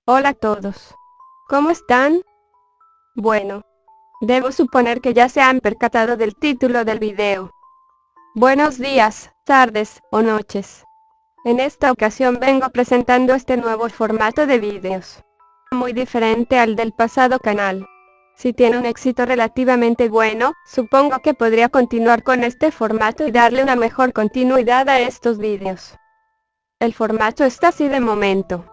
Hola a todos. ¿Cómo están? Bueno, debo suponer que ya se han percatado del título del video. Buenos días, tardes o noches. En esta ocasión vengo presentando este nuevo formato de videos. Muy diferente al del pasado canal. Si tiene un éxito relativamente bueno, supongo que podría continuar con este formato y darle una mejor continuidad a estos videos. El formato está así de momento.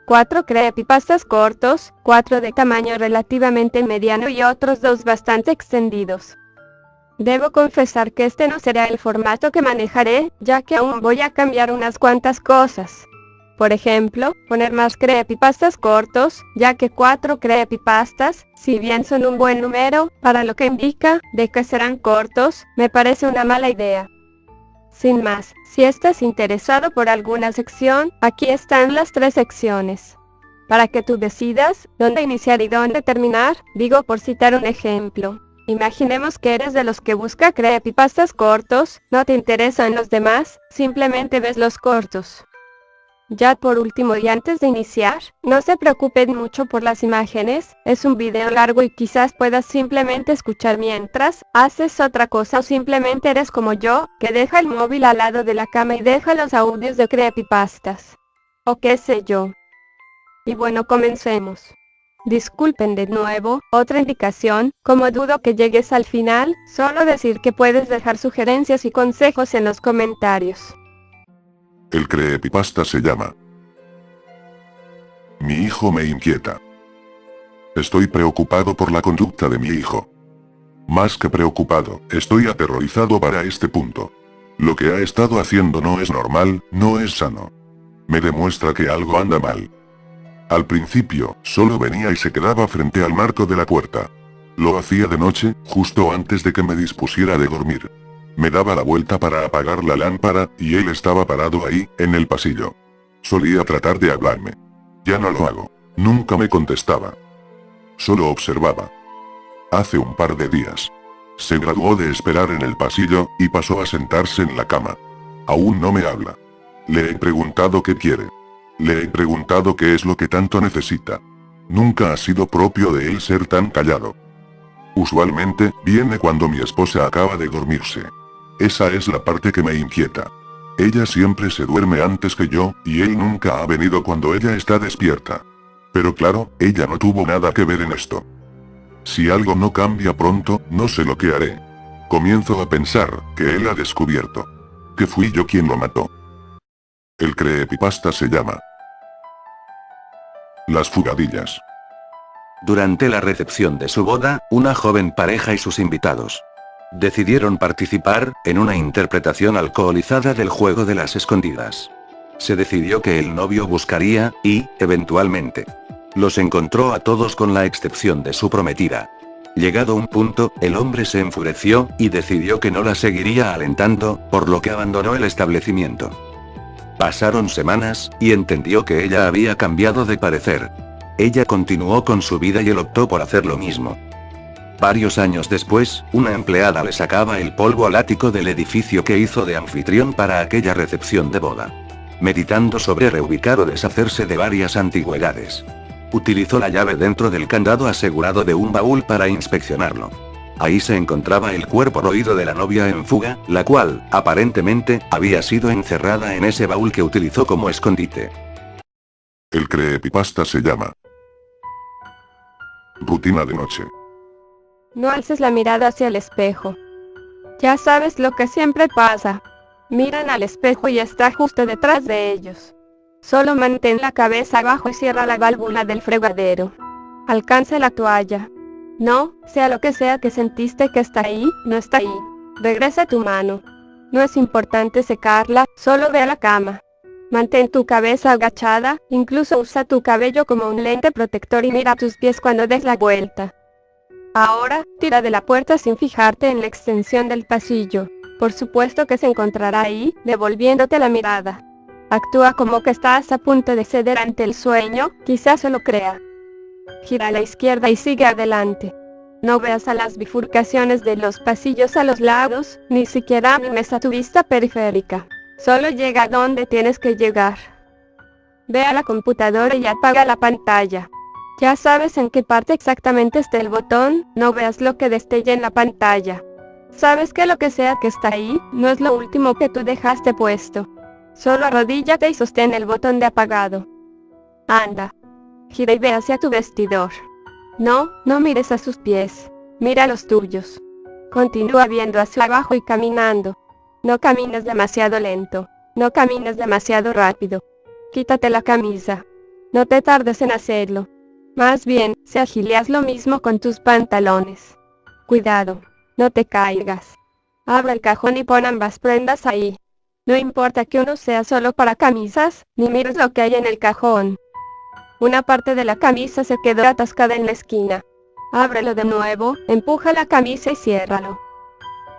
4 creepypastas cortos, 4 de tamaño relativamente mediano y otros 2 bastante extendidos. Debo confesar que este no será el formato que manejaré, ya que aún voy a cambiar unas cuantas cosas. Por ejemplo, poner más creepypastas cortos, ya que 4 creepypastas, si bien son un buen número, para lo que indica de que serán cortos, me parece una mala idea. Sin más, si estás interesado por alguna sección, aquí están las 3 secciones. Para que tú decidas dónde iniciar y dónde terminar, digo por citar un ejemplo. Imaginemos que eres de los que busca creepypastas cortos, no te interesan los demás, simplemente ves los cortos. Ya por último y antes de iniciar, no se preocupen mucho por las imágenes, es un video largo y quizás puedas simplemente escuchar mientras haces otra cosa o simplemente eres como yo, que deja el móvil al lado de la cama y deja los audios de creepypastas. O qué sé yo. Y bueno, comencemos. Disculpen de nuevo, otra indicación, como dudo que llegues al final, solo decir que puedes dejar sugerencias y consejos en los comentarios. El creepypasta se llama Mi hijo me inquieta. Estoy preocupado por la conducta de mi hijo. Más que preocupado, estoy aterrorizado para este punto. Lo que ha estado haciendo no es normal, no es sano. Me demuestra que algo anda mal. Al principio, solo venía y se quedaba frente al marco de la puerta. Lo hacía de noche, justo antes de que me dispusiera de dormir. Me daba la vuelta para apagar la lámpara, y él estaba parado ahí, en el pasillo. Solía tratar de hablarme. Ya no lo hago. Nunca me contestaba. Solo observaba. Hace un par de días. Se graduó de esperar en el pasillo, y pasó a sentarse en la cama. Aún no me habla. Le he preguntado qué quiere. Le he preguntado qué es lo que tanto necesita. Nunca ha sido propio de él ser tan callado. Usualmente, viene cuando mi esposa acaba de dormirse. Esa es la parte que me inquieta. Ella siempre se duerme antes que yo, y él nunca ha venido cuando ella está despierta. Pero claro, ella no tuvo nada que ver en esto. Si algo no cambia pronto, no sé lo que haré. Comienzo a pensar que él ha descubierto que fui yo quien lo mató. El creepypasta se llama Las Fugadillas. Durante la recepción de su boda, una joven pareja y sus invitados decidieron participar en una interpretación alcoholizada del juego de las escondidas. Se decidió que el novio buscaría, y, eventualmente, los encontró a todos con la excepción de su prometida. Llegado un punto, el hombre se enfureció, y decidió que no la seguiría alentando, por lo que abandonó el establecimiento. Pasaron semanas, y entendió que ella había cambiado de parecer. Ella continuó con su vida y él optó por hacer lo mismo. Varios años después, una empleada le sacaba el polvo al ático del edificio que hizo de anfitrión para aquella recepción de boda. Meditando sobre reubicar o deshacerse de varias antigüedades. Utilizó la llave dentro del candado asegurado de un baúl para inspeccionarlo. Ahí se encontraba el cuerpo roído de la novia en fuga, la cual, aparentemente, había sido encerrada en ese baúl que utilizó como escondite. El creepypasta se llama Rutina de noche. No alces la mirada hacia el espejo. Ya sabes lo que siempre pasa. Miran al espejo y está justo detrás de ellos. Solo mantén la cabeza abajo y cierra la válvula del fregadero. Alcanza la toalla. No, sea lo que sea que sentiste que está ahí, no está ahí. Regresa tu mano. No es importante secarla, solo ve a la cama. Mantén tu cabeza agachada, incluso usa tu cabello como un lente protector y mira tus pies cuando des la vuelta. Ahora, tira de la puerta sin fijarte en la extensión del pasillo. Por supuesto que se encontrará ahí, devolviéndote la mirada. Actúa como que estás a punto de ceder ante el sueño, quizás se lo crea. Gira a la izquierda y sigue adelante. No veas a las bifurcaciones de los pasillos a los lados, ni siquiera animes a tu vista periférica. Solo llega a donde tienes que llegar. Ve a la computadora y apaga la pantalla. Ya sabes en qué parte exactamente está el botón, no veas lo que destella en la pantalla. Sabes que lo que sea que está ahí, no es lo último que tú dejaste puesto. Solo arrodíllate y sostén el botón de apagado. Anda. Gira y ve hacia tu vestidor. No mires a sus pies. Mira los tuyos. Continúa viendo hacia abajo y caminando. No camines demasiado lento. No camines demasiado rápido. Quítate la camisa. No te tardes en hacerlo. Más bien, sé ágil y haz lo mismo con tus pantalones. Cuidado. No te caigas. Abre el cajón y pon ambas prendas ahí. No importa que uno sea solo para camisas, ni mires lo que hay en el cajón. Una parte de la camisa se quedó atascada en la esquina. Ábrelo de nuevo, empuja la camisa y ciérralo.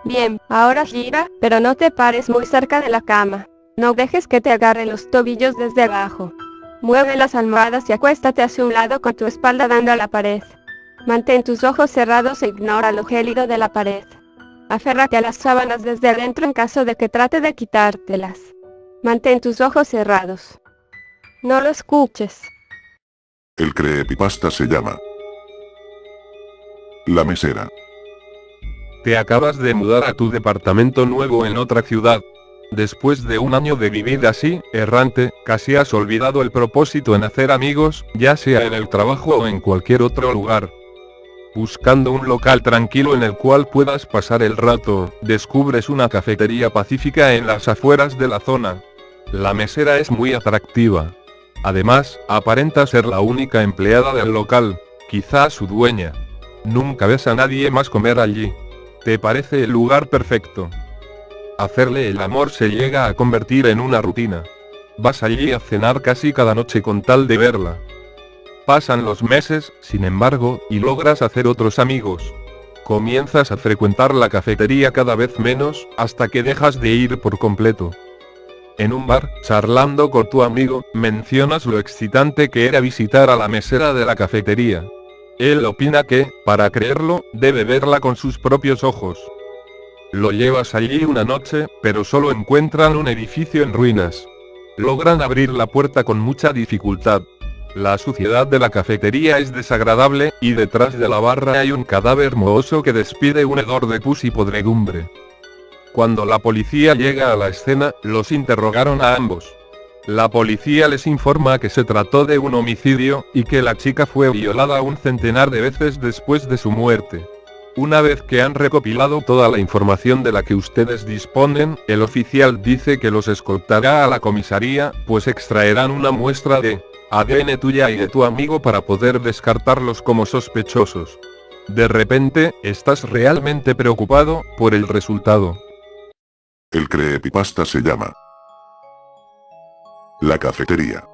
Bien, ahora gira, pero no te pares muy cerca de la cama. No dejes que te agarren los tobillos desde abajo. Mueve las almohadas y acuéstate hacia un lado con tu espalda dando a la pared. Mantén tus ojos cerrados e ignora lo gélido de la pared. Aférrate a las sábanas desde adentro en caso de que trate de quitártelas. Mantén tus ojos cerrados. No lo escuches. El creepypasta se llama La Mesera. Te acabas de mudar a tu departamento nuevo en otra ciudad. Después de un año de vivir así, errante, casi has olvidado el propósito en hacer amigos, ya sea en el trabajo o en cualquier otro lugar. Buscando un local tranquilo en el cual puedas pasar el rato, descubres una cafetería pacífica en las afueras de la zona. La mesera es muy atractiva. Además, aparenta ser la única empleada del local, quizás su dueña. Nunca ves a nadie más comer allí. Te parece el lugar perfecto. Hacerle el amor se llega a convertir en una rutina. Vas allí a cenar casi cada noche con tal de verla. Pasan los meses, sin embargo, y logras hacer otros amigos. Comienzas a frecuentar la cafetería cada vez menos, hasta que dejas de ir por completo. En un bar, charlando con tu amigo, mencionas lo excitante que era visitar a la mesera de la cafetería. Él opina que, para creerlo, debe verla con sus propios ojos. Lo llevas allí una noche, pero solo encuentran un edificio en ruinas. Logran abrir la puerta con mucha dificultad. La suciedad de la cafetería es desagradable, y detrás de la barra hay un cadáver mohoso que despide un hedor de pus y podredumbre. Cuando la policía llega a la escena, los interrogaron a ambos. La policía les informa que se trató de un homicidio, y que la chica fue violada un centenar de veces después de su muerte. Una vez que han recopilado toda la información de la que ustedes disponen, el oficial dice que los escoltará a la comisaría, pues extraerán una muestra de ADN tuya y de tu amigo para poder descartarlos como sospechosos. De repente, estás realmente preocupado por el resultado. El creepypasta se llama La Cafetería.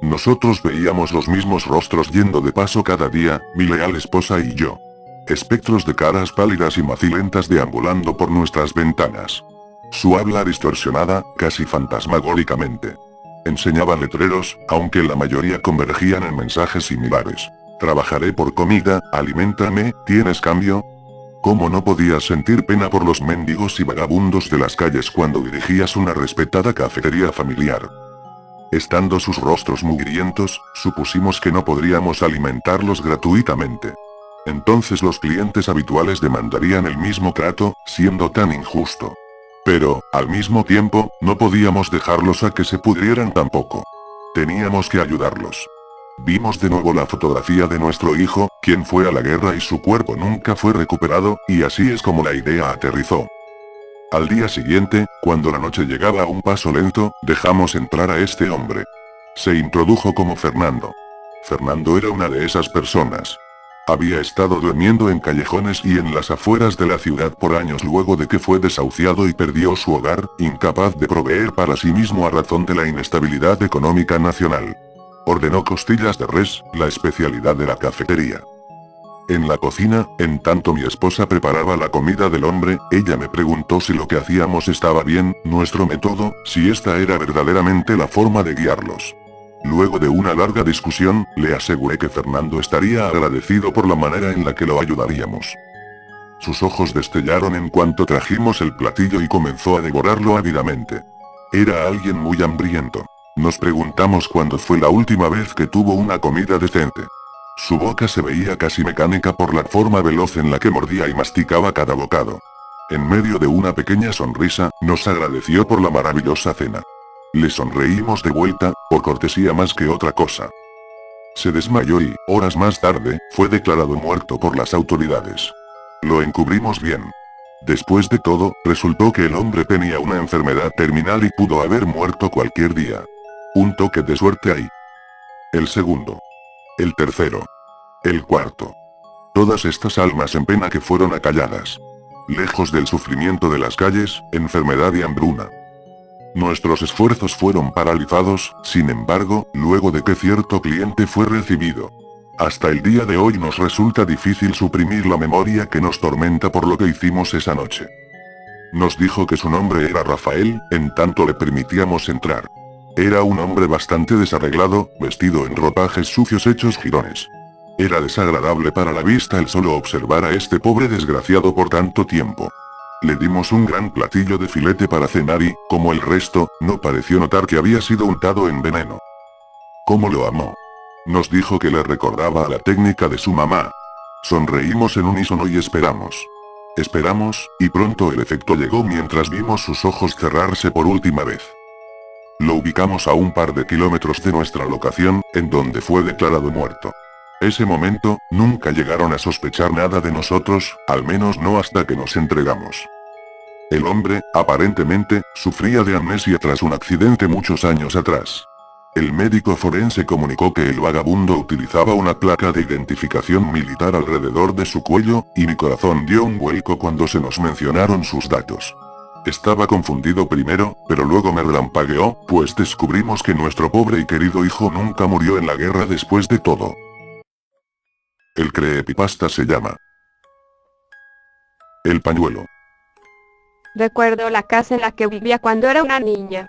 Nosotros veíamos los mismos rostros yendo de paso cada día, mi leal esposa y yo. Espectros de caras pálidas y macilentas deambulando por nuestras ventanas. Su habla distorsionada, casi fantasmagóricamente. Enseñaba letreros, aunque la mayoría convergían en mensajes similares. Trabajaré por comida, aliméntame, ¿tienes cambio? ¿Cómo no podías sentir pena por los mendigos y vagabundos de las calles cuando dirigías una respetada cafetería familiar? Estando sus rostros mugrientos, supusimos que no podríamos alimentarlos gratuitamente. Entonces los clientes habituales demandarían el mismo trato, siendo tan injusto. Pero, al mismo tiempo, no podíamos dejarlos a que se pudrieran tampoco. Teníamos que ayudarlos. Vimos de nuevo la fotografía de nuestro hijo, quien fue a la guerra y su cuerpo nunca fue recuperado, y así es como la idea aterrizó. Al día siguiente, cuando la noche llegaba a un paso lento, dejamos entrar a este hombre. Se introdujo como Fernando. Fernando era una de esas personas. Había estado durmiendo en callejones y en las afueras de la ciudad por años luego de que fue desahuciado y perdió su hogar, incapaz de proveer para sí mismo a razón de la inestabilidad económica nacional. Ordenó costillas de res, la especialidad de la cafetería. En la cocina, en tanto mi esposa preparaba la comida del hombre, ella me preguntó si lo que hacíamos estaba bien, nuestro método, si esta era verdaderamente la forma de guiarlos. Luego de una larga discusión, le aseguré que Fernando estaría agradecido por la manera en la que lo ayudaríamos. Sus ojos destellaron en cuanto trajimos el platillo y comenzó a devorarlo ávidamente. Era alguien muy hambriento. Nos preguntamos cuándo fue la última vez que tuvo una comida decente. Su boca se veía casi mecánica por la forma veloz en la que mordía y masticaba cada bocado. En medio de una pequeña sonrisa, nos agradeció por la maravillosa cena. Le sonreímos de vuelta, por cortesía más que otra cosa. Se desmayó y, horas más tarde, fue declarado muerto por las autoridades. Lo encubrimos bien. Después de todo, resultó que el hombre tenía una enfermedad terminal y pudo haber muerto cualquier día. Un toque de suerte ahí. El segundo. El tercero. El cuarto. Todas estas almas en pena que fueron acalladas. Lejos del sufrimiento de las calles, enfermedad y hambruna. Nuestros esfuerzos fueron paralizados, sin embargo, luego de que cierto cliente fue recibido. Hasta el día de hoy nos resulta difícil suprimir la memoria que nos tormenta por lo que hicimos esa noche. Nos dijo que su nombre era Rafael, en tanto le permitíamos entrar. Era un hombre bastante desarreglado, vestido en ropajes sucios hechos jirones. Era desagradable para la vista el solo observar a este pobre desgraciado por tanto tiempo. Le dimos un gran platillo de filete para cenar y, como el resto, no pareció notar que había sido untado en veneno. ¿Cómo lo amó? Nos dijo que le recordaba a la técnica de su mamá. Sonreímos en unísono y esperamos. Esperamos, y pronto el efecto llegó mientras vimos sus ojos cerrarse por última vez. Lo ubicamos a un par de kilómetros de nuestra locación, en donde fue declarado muerto. Ese momento, nunca llegaron a sospechar nada de nosotros, al menos no hasta que nos entregamos. El hombre, aparentemente, sufría de amnesia tras un accidente muchos años atrás. El médico forense comunicó que el vagabundo utilizaba una placa de identificación militar alrededor de su cuello, y mi corazón dio un vuelco cuando se nos mencionaron sus datos. Estaba confundido primero, pero luego me relampagueó, pues descubrimos que nuestro pobre y querido hijo nunca murió en la guerra después de todo. El creepypasta se llama El pañuelo. Recuerdo la casa en la que vivía cuando era una niña.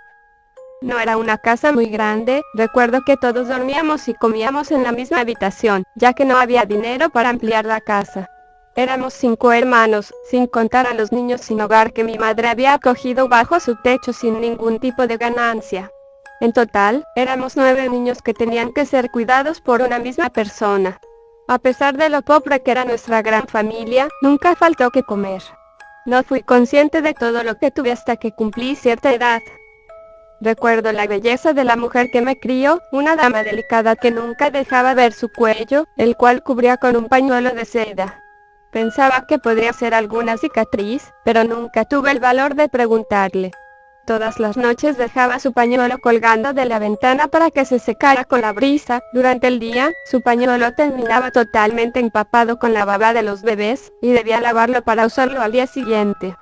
No era una casa muy grande, recuerdo que todos dormíamos y comíamos en la misma habitación, ya que no había dinero para ampliar la casa. Éramos 5 hermanos, sin contar a los niños sin hogar que mi madre había acogido bajo su techo sin ningún tipo de ganancia. En total, éramos 9 niños que tenían que ser cuidados por una misma persona. A pesar de lo pobre que era nuestra gran familia, nunca faltó que comer. No fui consciente de todo lo que tuve hasta que cumplí cierta edad. Recuerdo la belleza de la mujer que me crió, una dama delicada que nunca dejaba ver su cuello, el cual cubría con un pañuelo de seda. Pensaba que podría ser alguna cicatriz, pero nunca tuve el valor de preguntarle. Todas las noches dejaba su pañuelo colgando de la ventana para que se secara con la brisa. Durante el día, su pañuelo terminaba totalmente empapado con la baba de los bebés, y debía lavarlo para usarlo al día siguiente.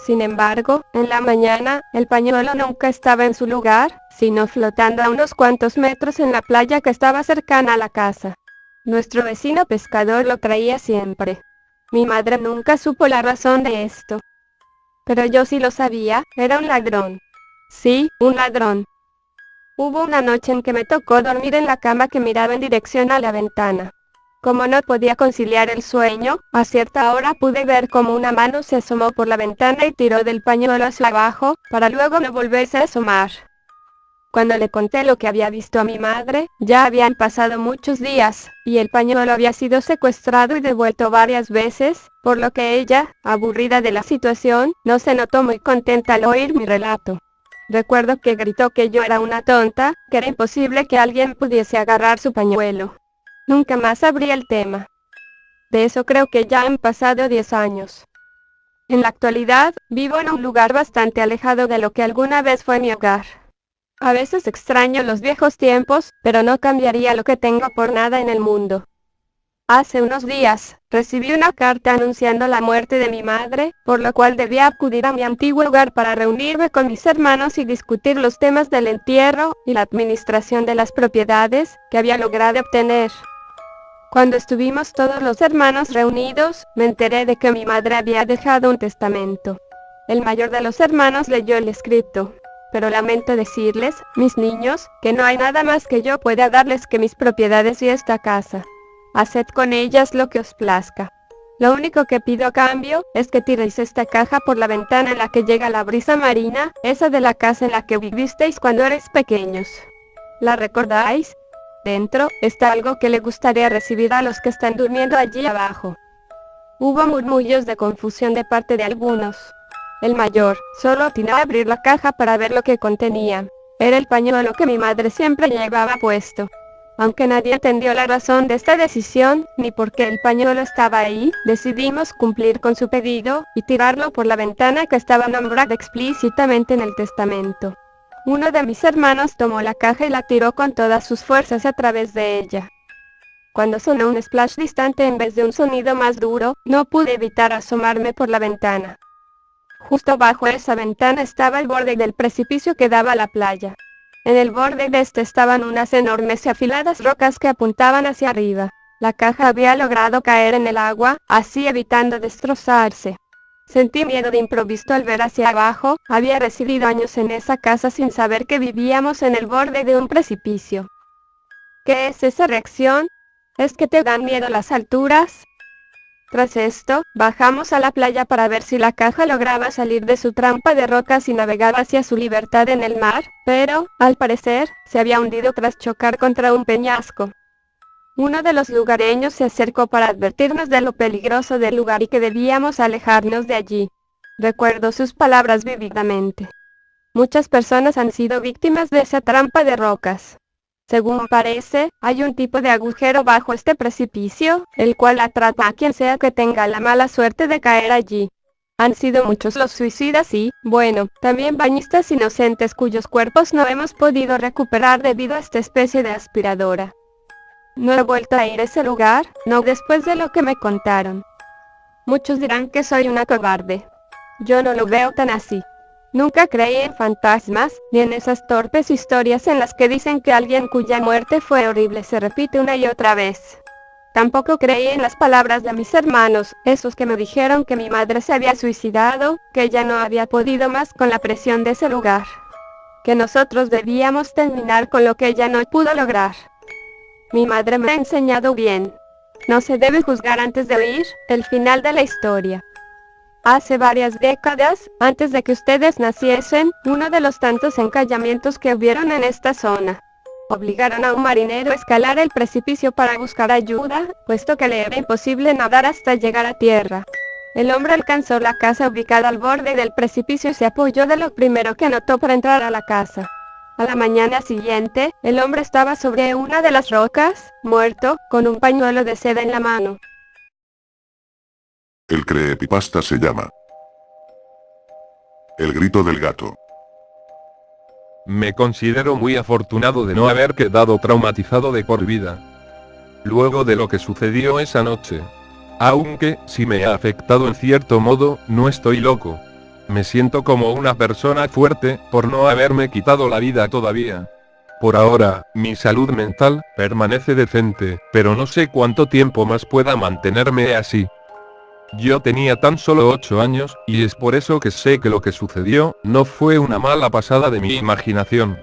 Sin embargo, en la mañana, el pañuelo nunca estaba en su lugar, sino flotando a unos cuantos metros en la playa que estaba cercana a la casa. Nuestro vecino pescador lo traía siempre. Mi madre nunca supo la razón de esto. Pero yo sí lo sabía, era un ladrón. Sí, un ladrón. Hubo una noche en que me tocó dormir en la cama que miraba en dirección a la ventana. Como no podía conciliar el sueño, a cierta hora pude ver como una mano se asomó por la ventana y tiró del pañuelo hacia abajo, para luego no volverse a asomar. Cuando le conté lo que había visto a mi madre, ya habían pasado muchos días, y el pañuelo había sido secuestrado y devuelto varias veces, por lo que ella, aburrida de la situación, no se notó muy contenta al oír mi relato. Recuerdo que gritó que yo era una tonta, que era imposible que alguien pudiese agarrar su pañuelo. Nunca más abrí el tema. De eso creo que ya han pasado 10 años. En la actualidad, vivo en un lugar bastante alejado de lo que alguna vez fue mi hogar. A veces extraño los viejos tiempos, pero no cambiaría lo que tengo por nada en el mundo. Hace unos días, recibí una carta anunciando la muerte de mi madre, por lo cual debía acudir a mi antiguo hogar para reunirme con mis hermanos y discutir los temas del entierro y la administración de las propiedades que había logrado obtener. Cuando estuvimos todos los hermanos reunidos, me enteré de que mi madre había dejado un testamento. El mayor de los hermanos leyó el escrito. Pero lamento decirles, mis niños, que no hay nada más que yo pueda darles que mis propiedades y esta casa. Haced con ellas lo que os plazca. Lo único que pido a cambio, es que tiréis esta caja por la ventana en la que llega la brisa marina, esa de la casa en la que vivisteis cuando erais pequeños. ¿La recordáis? Dentro está algo que le gustaría recibir a los que están durmiendo allí abajo. Hubo murmullos de confusión de parte de algunos. El mayor solo atinó a abrir la caja para ver lo que contenía. Era el pañuelo que mi madre siempre llevaba puesto. Aunque nadie entendió la razón de esta decisión, ni por qué el pañuelo estaba ahí, decidimos cumplir con su pedido, y tirarlo por la ventana que estaba nombrada explícitamente en el testamento. Uno de mis hermanos tomó la caja y la tiró con todas sus fuerzas a través de ella. Cuando sonó un splash distante en vez de un sonido más duro, no pude evitar asomarme por la ventana. Justo bajo esa ventana estaba el borde del precipicio que daba a la playa. En el borde de este estaban unas enormes y afiladas rocas que apuntaban hacia arriba. La caja había logrado caer en el agua, así evitando destrozarse. Sentí miedo de improviso al ver hacia abajo. Había residido años en esa casa sin saber que vivíamos en el borde de un precipicio. ¿Qué es esa reacción? ¿Es que te dan miedo las alturas? Tras esto, bajamos a la playa para ver si la caja lograba salir de su trampa de rocas y navegaba hacia su libertad en el mar, pero, al parecer, se había hundido tras chocar contra un peñasco. Uno de los lugareños se acercó para advertirnos de lo peligroso del lugar y que debíamos alejarnos de allí. Recuerdo sus palabras vívidamente. Muchas personas han sido víctimas de esa trampa de rocas. Según parece, hay un tipo de agujero bajo este precipicio, el cual atrapa a quien sea que tenga la mala suerte de caer allí. Han sido muchos los suicidas y, bueno, también bañistas inocentes cuyos cuerpos no hemos podido recuperar debido a esta especie de aspiradora. No he vuelto a ir a ese lugar, no después de lo que me contaron. Muchos dirán que soy una cobarde. Yo no lo veo tan así. Nunca creí en fantasmas, ni en esas torpes historias en las que dicen que alguien cuya muerte fue horrible se repite una y otra vez. Tampoco creí en las palabras de mis hermanos, esos que me dijeron que mi madre se había suicidado, que ella no había podido más con la presión de ese lugar. Que nosotros debíamos terminar con lo que ella no pudo lograr. Mi madre me ha enseñado bien. No se debe juzgar antes de oír el final de la historia. Hace varias décadas, antes de que ustedes naciesen, uno de los tantos encallamientos que hubieron en esta zona, obligaron a un marinero a escalar el precipicio para buscar ayuda, puesto que le era imposible nadar hasta llegar a tierra. El hombre alcanzó la casa ubicada al borde del precipicio y se apoyó de lo primero que notó para entrar a la casa. A la mañana siguiente, el hombre estaba sobre una de las rocas, muerto, con un pañuelo de seda en la mano. El creepypasta se llama El grito del gato. Me considero muy afortunado de no haber quedado traumatizado de por vida. Luego de lo que sucedió esa noche. Aunque, si me ha afectado en cierto modo, no estoy loco. Me siento como una persona fuerte, por no haberme quitado la vida todavía. Por ahora, mi salud mental permanece decente, pero no sé cuánto tiempo más pueda mantenerme así. Yo tenía tan solo 8 años, y es por eso que sé que lo que sucedió no fue una mala pasada de mi imaginación.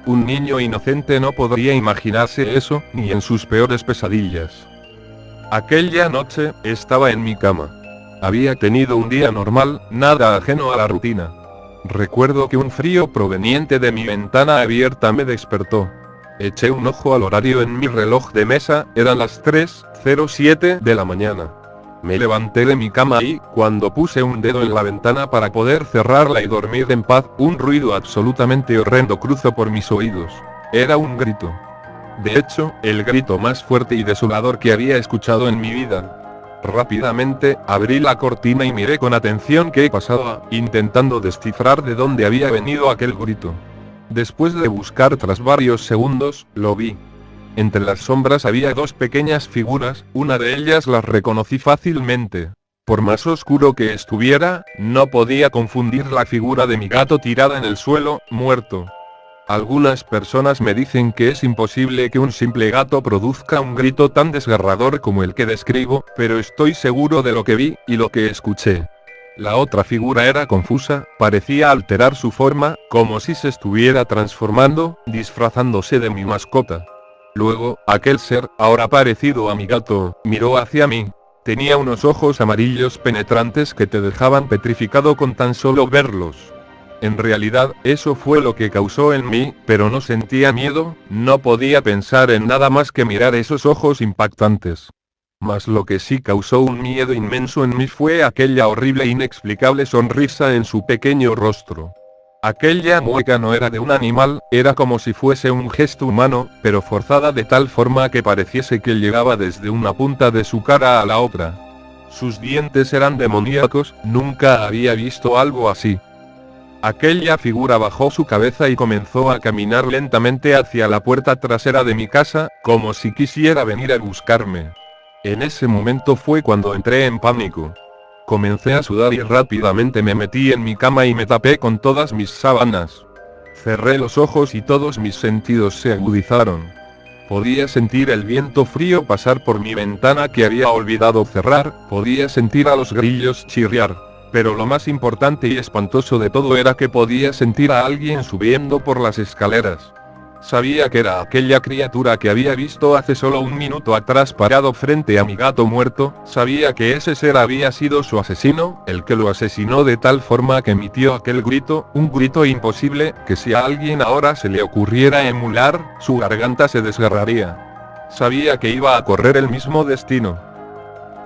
Un niño inocente no podría imaginarse eso, ni en sus peores pesadillas. Aquella noche, estaba en mi cama. Había tenido un día normal, nada ajeno a la rutina. Recuerdo que un frío proveniente de mi ventana abierta me despertó. Eché un ojo al horario en mi reloj de mesa, eran las 3:07 de la mañana. Me levanté de mi cama y, cuando puse un dedo en la ventana para poder cerrarla y dormir en paz, un ruido absolutamente horrendo cruzó por mis oídos. Era un grito. De hecho, el grito más fuerte y desolador que había escuchado en mi vida. Rápidamente, abrí la cortina y miré con atención qué pasaba, intentando descifrar de dónde había venido aquel grito. Después de buscar tras varios segundos, lo vi. Entre las sombras había dos pequeñas figuras, una de ellas las reconocí fácilmente. Por más oscuro que estuviera, no podía confundir la figura de mi gato tirada en el suelo, muerto. Algunas personas me dicen que es imposible que un simple gato produzca un grito tan desgarrador como el que describo, pero estoy seguro de lo que vi y lo que escuché. La otra figura era confusa, parecía alterar su forma, como si se estuviera transformando, disfrazándose de mi mascota. Luego, aquel ser, ahora parecido a mi gato, miró hacia mí. Tenía unos ojos amarillos penetrantes que te dejaban petrificado con tan solo verlos. En realidad, eso fue lo que causó en mí, pero no sentía miedo, no podía pensar en nada más que mirar esos ojos impactantes. Mas lo que sí causó un miedo inmenso en mí fue aquella horrible e inexplicable sonrisa en su pequeño rostro. Aquella mueca no era de un animal, era como si fuese un gesto humano, pero forzada de tal forma que pareciese que llegaba desde una punta de su cara a la otra. Sus dientes eran demoníacos, nunca había visto algo así. Aquella figura bajó su cabeza y comenzó a caminar lentamente hacia la puerta trasera de mi casa, como si quisiera venir a buscarme. En ese momento fue cuando entré en pánico. Comencé a sudar y rápidamente me metí en mi cama y me tapé con todas mis sábanas. Cerré los ojos y todos mis sentidos se agudizaron. Podía sentir el viento frío pasar por mi ventana que había olvidado cerrar, podía sentir a los grillos chirriar. Pero lo más importante y espantoso de todo era que podía sentir a alguien subiendo por las escaleras. Sabía que era aquella criatura que había visto hace solo un minuto atrás parado frente a mi gato muerto, sabía que ese ser había sido su asesino, el que lo asesinó de tal forma que emitió aquel grito, un grito imposible, que si a alguien ahora se le ocurriera emular, su garganta se desgarraría. Sabía que iba a correr el mismo destino.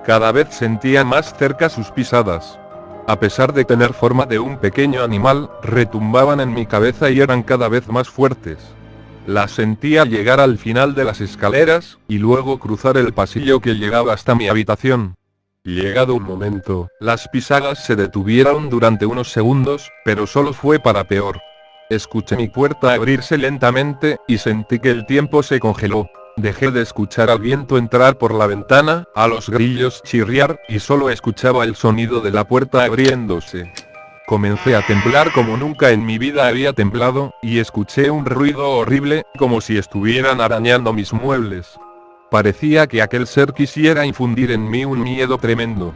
Cada vez sentía más cerca sus pisadas. A pesar de tener forma de un pequeño animal, retumbaban en mi cabeza y eran cada vez más fuertes. Las sentía llegar al final de las escaleras, y luego cruzar el pasillo que llegaba hasta mi habitación. Llegado un momento, las pisadas se detuvieron durante unos segundos, pero solo fue para peor. Escuché mi puerta abrirse lentamente, y sentí que el tiempo se congeló. Dejé de escuchar al viento entrar por la ventana, a los grillos chirriar, y solo escuchaba el sonido de la puerta abriéndose. Comencé a temblar como nunca en mi vida había temblado, y escuché un ruido horrible, como si estuvieran arañando mis muebles. Parecía que aquel ser quisiera infundir en mí un miedo tremendo.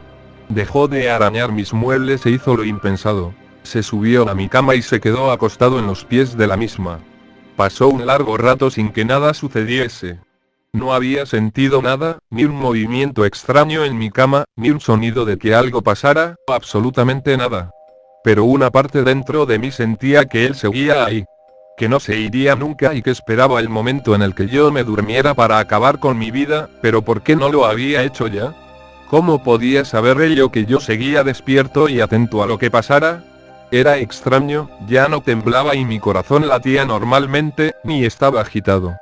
Dejó de arañar mis muebles e hizo lo impensado. Se subió a mi cama y se quedó acostado en los pies de la misma. Pasó un largo rato sin que nada sucediese. No había sentido nada, ni un movimiento extraño en mi cama, ni un sonido de que algo pasara, absolutamente nada. Pero una parte dentro de mí sentía que él seguía ahí. Que no se iría nunca y que esperaba el momento en el que yo me durmiera para acabar con mi vida, pero ¿por qué no lo había hecho ya? ¿Cómo podía saber ello que yo seguía despierto y atento a lo que pasara? Era extraño, ya no temblaba y mi corazón latía normalmente, ni estaba agitado.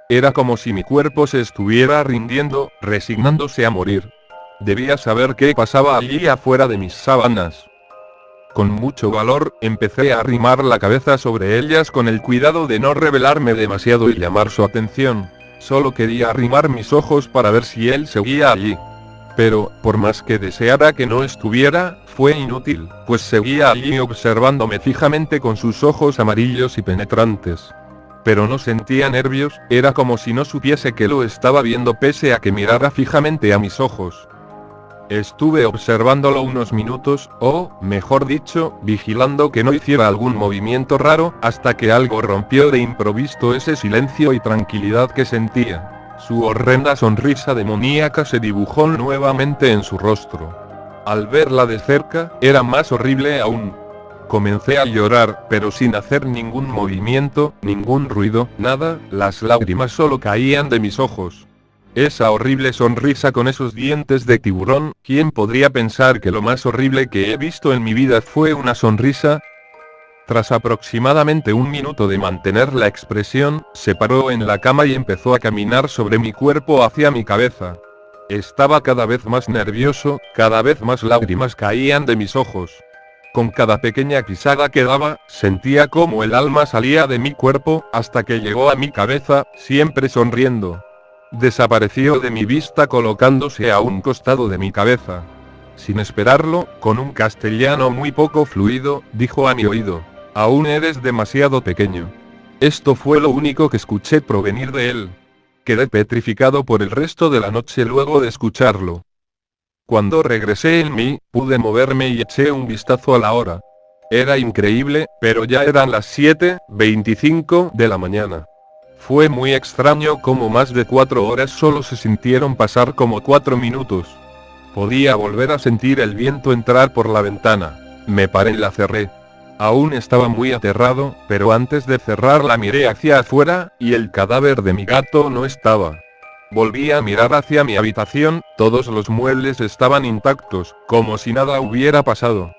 Era como si mi cuerpo se estuviera rindiendo, resignándose a morir. Debía saber qué pasaba allí afuera de mis sábanas. Con mucho valor, empecé a arrimar la cabeza sobre ellas con el cuidado de no revelarme demasiado y llamar su atención. Solo quería arrimar mis ojos para ver si él seguía allí. Pero, por más que deseara que no estuviera, fue inútil, pues seguía allí observándome fijamente con sus ojos amarillos y penetrantes. Pero no sentía nervios, era como si no supiese que lo estaba viendo pese a que mirara fijamente a mis ojos. Estuve observándolo unos minutos, o, mejor dicho, vigilando que no hiciera algún movimiento raro, hasta que algo rompió de improviso ese silencio y tranquilidad que sentía. Su horrenda sonrisa demoníaca se dibujó nuevamente en su rostro. Al verla de cerca, era más horrible aún. Comencé a llorar, pero sin hacer ningún movimiento, ningún ruido, nada, las lágrimas solo caían de mis ojos. Esa horrible sonrisa con esos dientes de tiburón, ¿quién podría pensar que lo más horrible que he visto en mi vida fue una sonrisa? Tras aproximadamente un minuto de mantener la expresión, se paró en la cama y empezó a caminar sobre mi cuerpo hacia mi cabeza. Estaba cada vez más nervioso, cada vez más lágrimas caían de mis ojos. Con cada pequeña pisada que daba, sentía como el alma salía de mi cuerpo, hasta que llegó a mi cabeza, siempre sonriendo. Desapareció de mi vista colocándose a un costado de mi cabeza. Sin esperarlo, con un castellano muy poco fluido, dijo a mi oído: «Aún eres demasiado pequeño». Esto fue lo único que escuché provenir de él. Quedé petrificado por el resto de la noche luego de escucharlo. Cuando regresé en mí, pude moverme y eché un vistazo a la hora. Era increíble, pero ya eran las 7:25 de la mañana. Fue muy extraño cómo más de 4 horas solo se sintieron pasar como 4 minutos. Podía volver a sentir el viento entrar por la ventana. Me paré y la cerré. Aún estaba muy aterrado, pero antes de cerrarla miré hacia afuera, y el cadáver de mi gato no estaba. Volví a mirar hacia mi habitación, todos los muebles estaban intactos, como si nada hubiera pasado.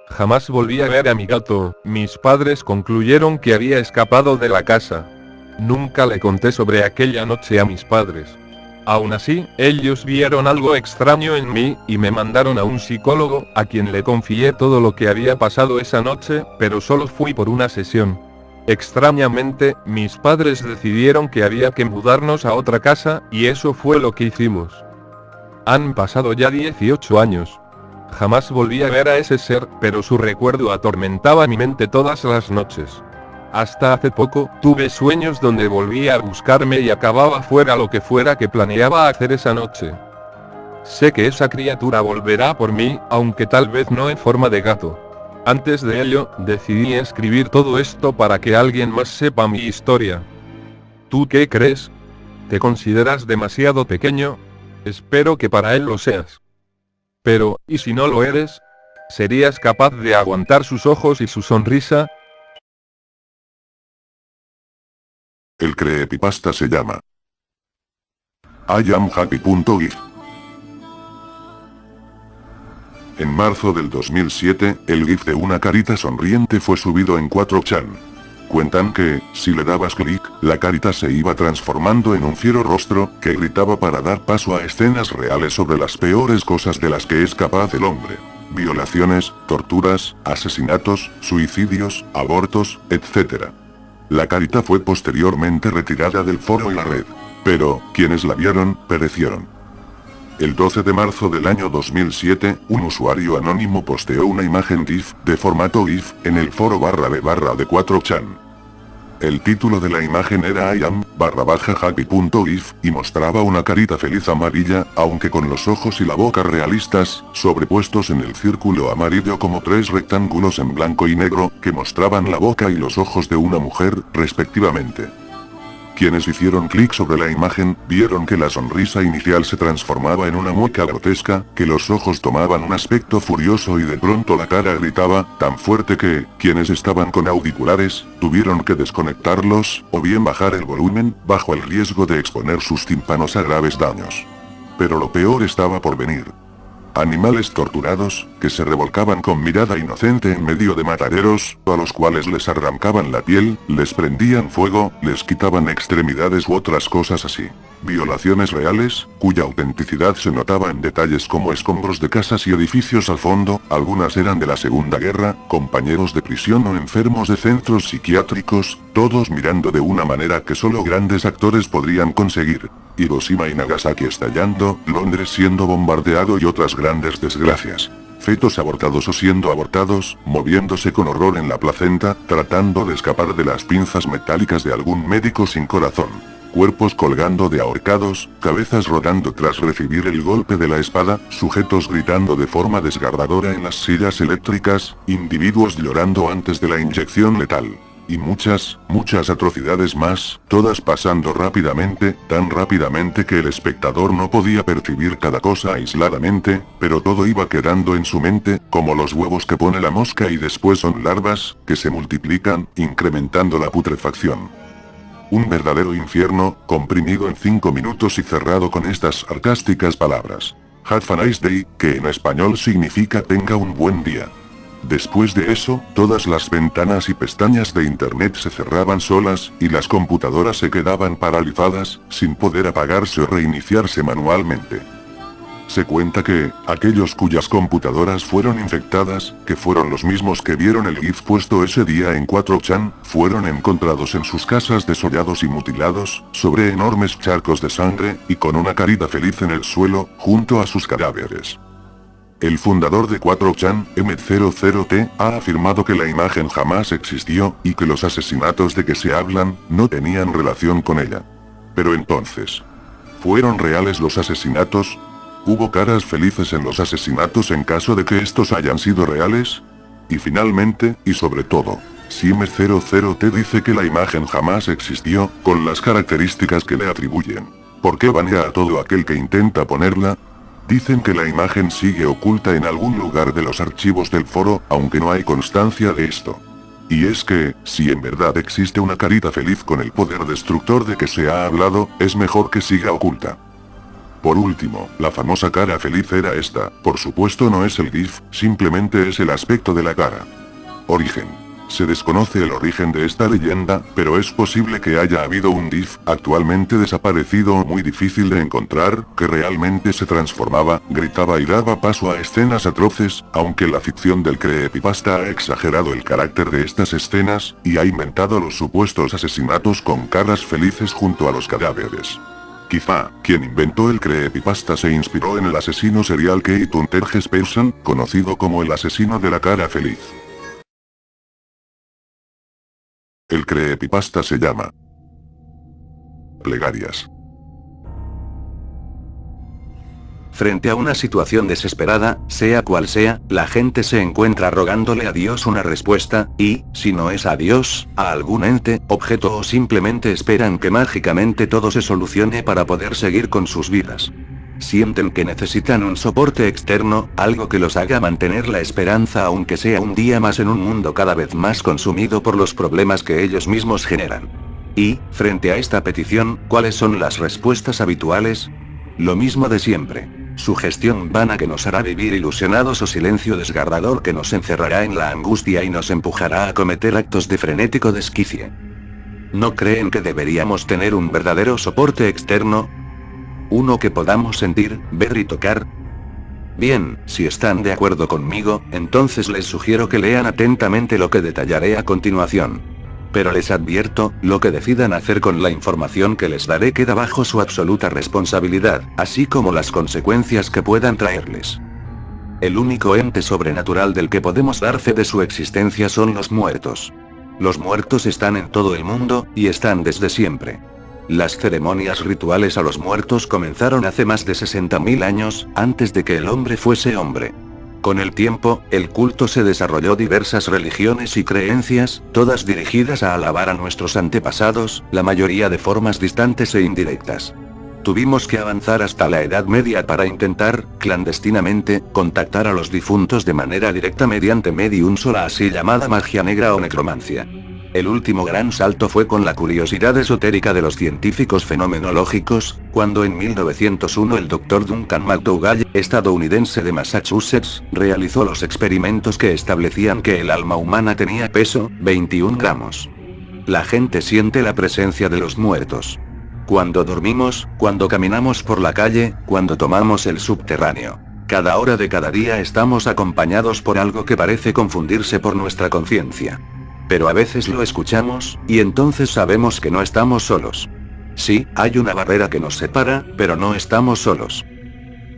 Jamás volví a ver a mi gato, mis padres concluyeron que había escapado de la casa. Nunca le conté sobre aquella noche a mis padres. Aún así, ellos vieron algo extraño en mí, y me mandaron a un psicólogo, a quien le confié todo lo que había pasado esa noche, pero solo fui por una sesión. Extrañamente, mis padres decidieron que había que mudarnos a otra casa, y eso fue lo que hicimos. Han pasado ya 18 años. Jamás volví a ver a ese ser, pero su recuerdo atormentaba mi mente todas las noches. Hasta hace poco, tuve sueños donde volvía a buscarme y acababa fuera lo que fuera que planeaba hacer esa noche. Sé que esa criatura volverá por mí, aunque tal vez no en forma de gato. Antes de ello, decidí escribir todo esto para que alguien más sepa mi historia. ¿Tú qué crees? ¿Te consideras demasiado pequeño? Espero que para él lo seas. Pero, ¿y si no lo eres? ¿Serías capaz de aguantar sus ojos y su sonrisa? El creepypasta se llama IamHappy.gif. En marzo del 2007, el GIF de una carita sonriente fue subido en 4chan. Cuentan que, si le dabas clic, la carita se iba transformando en un fiero rostro, que gritaba para dar paso a escenas reales sobre las peores cosas de las que es capaz el hombre. Violaciones, torturas, asesinatos, suicidios, abortos, etc. La carita fue posteriormente retirada del foro y la red. Pero, quienes la vieron, perecieron. El 12 de marzo del año 2007, un usuario anónimo posteó una imagen GIF, de formato GIF, en el foro /de 4chan. El título de la imagen era IAM_happy.gif, y mostraba una carita feliz amarilla, aunque con los ojos y la boca realistas, sobrepuestos en el círculo amarillo como tres rectángulos en blanco y negro, que mostraban la boca y los ojos de una mujer, respectivamente. Quienes hicieron clic sobre la imagen, vieron que la sonrisa inicial se transformaba en una mueca grotesca, que los ojos tomaban un aspecto furioso y de pronto la cara gritaba, tan fuerte que, quienes estaban con auriculares, tuvieron que desconectarlos, o bien bajar el volumen, bajo el riesgo de exponer sus tímpanos a graves daños. Pero lo peor estaba por venir. Animales torturados, que se revolcaban con mirada inocente en medio de mataderos, a los cuales les arrancaban la piel, les prendían fuego, les quitaban extremidades u otras cosas así. Violaciones reales, cuya autenticidad se notaba en detalles como escombros de casas y edificios al fondo, algunas eran de la Segunda Guerra, compañeros de prisión o enfermos de centros psiquiátricos, todos mirando de una manera que solo grandes actores podrían conseguir. Hiroshima y Nagasaki estallando, Londres siendo bombardeado y otras grandes desgracias. Fetos abortados o siendo abortados, moviéndose con horror en la placenta, tratando de escapar de las pinzas metálicas de algún médico sin corazón. Cuerpos colgando de ahorcados, cabezas rodando tras recibir el golpe de la espada, sujetos gritando de forma desgarradora en las sillas eléctricas, individuos llorando antes de la inyección letal. Y muchas atrocidades más, todas pasando rápidamente, tan rápidamente que el espectador no podía percibir cada cosa aisladamente, pero todo iba quedando en su mente, como los huevos que pone la mosca y después son larvas, que se multiplican, incrementando la putrefacción. Un verdadero infierno, comprimido en 5 minutos y cerrado con estas sarcásticas palabras. Have a nice day, que en español significa tenga un buen día. Después de eso, todas las ventanas y pestañas de internet se cerraban solas, y las computadoras se quedaban paralizadas, sin poder apagarse o reiniciarse manualmente. Se cuenta que, aquellos cuyas computadoras fueron infectadas, que fueron los mismos que vieron el GIF puesto ese día en 4chan, fueron encontrados en sus casas desollados y mutilados, sobre enormes charcos de sangre, y con una carita feliz en el suelo, junto a sus cadáveres. El fundador de 4chan, M00T, ha afirmado que la imagen jamás existió, y que los asesinatos de que se hablan, no tenían relación con ella. Pero entonces, ¿fueron reales los asesinatos? ¿Hubo caras felices en los asesinatos en caso de que estos hayan sido reales? Y finalmente, y sobre todo, si M00T dice que la imagen jamás existió, con las características que le atribuyen, ¿por qué banea a todo aquel que intenta ponerla? Dicen que la imagen sigue oculta en algún lugar de los archivos del foro, aunque no hay constancia de esto. Y es que, si en verdad existe una carita feliz con el poder destructor de que se ha hablado, es mejor que siga oculta. Por último, la famosa cara feliz era esta, por supuesto no es el GIF, simplemente es el aspecto de la cara. Origen. Se desconoce el origen de esta leyenda, pero es posible que haya habido un GIF, actualmente desaparecido o muy difícil de encontrar, que realmente se transformaba, gritaba y daba paso a escenas atroces, aunque la ficción del creepypasta ha exagerado el carácter de estas escenas, y ha inventado los supuestos asesinatos con caras felices junto a los cadáveres. Quizá, quien inventó el creepypasta se inspiró en el asesino serial Keith Hunter Jespersen, conocido como el asesino de la cara feliz. El creepypasta se llama Plegarias. Frente a una situación desesperada, sea cual sea, la gente se encuentra rogándole a Dios una respuesta, y, si no es a Dios, a algún ente, objeto o simplemente esperan que mágicamente todo se solucione para poder seguir con sus vidas. Sienten que necesitan un soporte externo, algo que los haga mantener la esperanza aunque sea un día más en un mundo cada vez más consumido por los problemas que ellos mismos generan. Y, frente a esta petición, ¿cuáles son las respuestas habituales? Lo mismo de siempre. Sugestión vana que nos hará vivir ilusionados o silencio desgarrador que nos encerrará en la angustia y nos empujará a cometer actos de frenético desquicie. ¿No creen que deberíamos tener un verdadero soporte externo? Uno que podamos sentir, ver y tocar. Bien, si están de acuerdo conmigo, entonces les sugiero que lean atentamente lo que detallaré a continuación. Pero les advierto, lo que decidan hacer con la información que les daré queda bajo su absoluta responsabilidad, así como las consecuencias que puedan traerles. El único ente sobrenatural del que podemos dar fe de su existencia son los muertos. Los muertos están en todo el mundo, y están desde siempre. Las ceremonias rituales a los muertos comenzaron hace más de 60.000 años, antes de que el hombre fuese hombre. Con el tiempo, el culto se desarrolló diversas religiones y creencias, todas dirigidas a alabar a nuestros antepasados, la mayoría de formas distantes e indirectas. Tuvimos que avanzar hasta la Edad Media para intentar, clandestinamente, contactar a los difuntos de manera directa mediante mediums o la así llamada magia negra o necromancia. El último gran salto fue con la curiosidad esotérica de los científicos fenomenológicos, cuando en 1901 el Dr. Duncan McDougall, estadounidense de Massachusetts, realizó los experimentos que establecían que el alma humana tenía peso, 21 gramos. La gente siente la presencia de los muertos. Cuando dormimos, cuando caminamos por la calle, cuando tomamos el subterráneo. Cada hora de cada día estamos acompañados por algo que parece confundirse por nuestra conciencia. Pero a veces lo escuchamos, y entonces sabemos que no estamos solos. Sí, hay una barrera que nos separa, pero no estamos solos.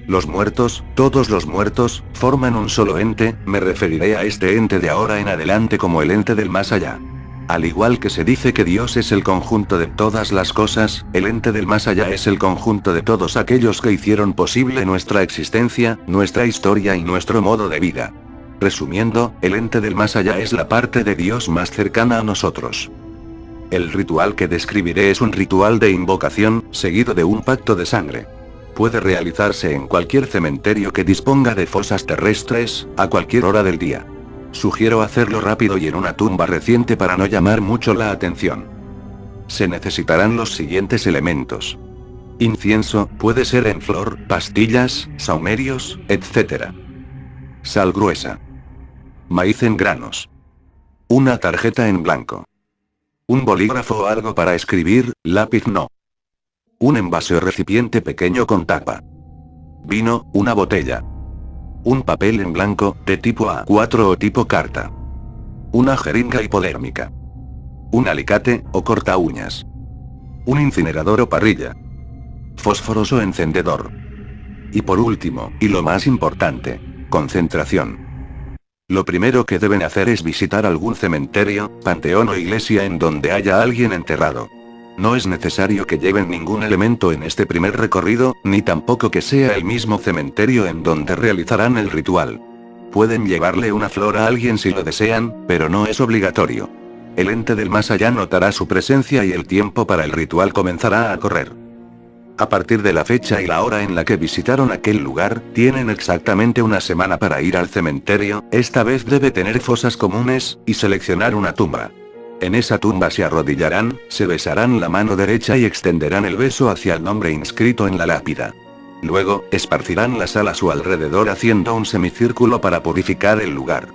Los muertos, todos los muertos, forman un solo ente, me referiré a este ente de ahora en adelante como el ente del más allá. Al igual que se dice que Dios es el conjunto de todas las cosas, el ente del más allá es el conjunto de todos aquellos que hicieron posible nuestra existencia, nuestra historia y nuestro modo de vida. Resumiendo, el ente del más allá es la parte de Dios más cercana a nosotros. El ritual que describiré es un ritual de invocación, seguido de un pacto de sangre. Puede realizarse en cualquier cementerio que disponga de fosas terrestres, a cualquier hora del día. Sugiero hacerlo rápido y en una tumba reciente para no llamar mucho la atención. Se necesitarán los siguientes elementos. Incienso, puede ser en flor, pastillas, saumerios, etc. Sal gruesa. Maíz en granos. Una tarjeta en blanco. Un bolígrafo o algo para escribir, lápiz no. Un envase o recipiente pequeño con tapa. Vino, una botella. Un papel en blanco, de tipo A4 o tipo carta. Una jeringa hipodérmica. Un alicate, o corta uñas. Un incinerador o parrilla. Fósforos o encendedor. Y por último, y lo más importante, concentración. Lo primero que deben hacer es visitar algún cementerio, panteón o iglesia en donde haya alguien enterrado. No es necesario que lleven ningún elemento en este primer recorrido, ni tampoco que sea el mismo cementerio en donde realizarán el ritual. Pueden llevarle una flor a alguien si lo desean, pero no es obligatorio. El ente del más allá notará su presencia y el tiempo para el ritual comenzará a correr. A partir de la fecha y la hora en la que visitaron aquel lugar, tienen exactamente una semana para ir al cementerio, esta vez debe tener fosas comunes, y seleccionar una tumba. En esa tumba se arrodillarán, se besarán la mano derecha y extenderán el beso hacia el nombre inscrito en la lápida. Luego, esparcirán la sal a su alrededor haciendo un semicírculo para purificar el lugar.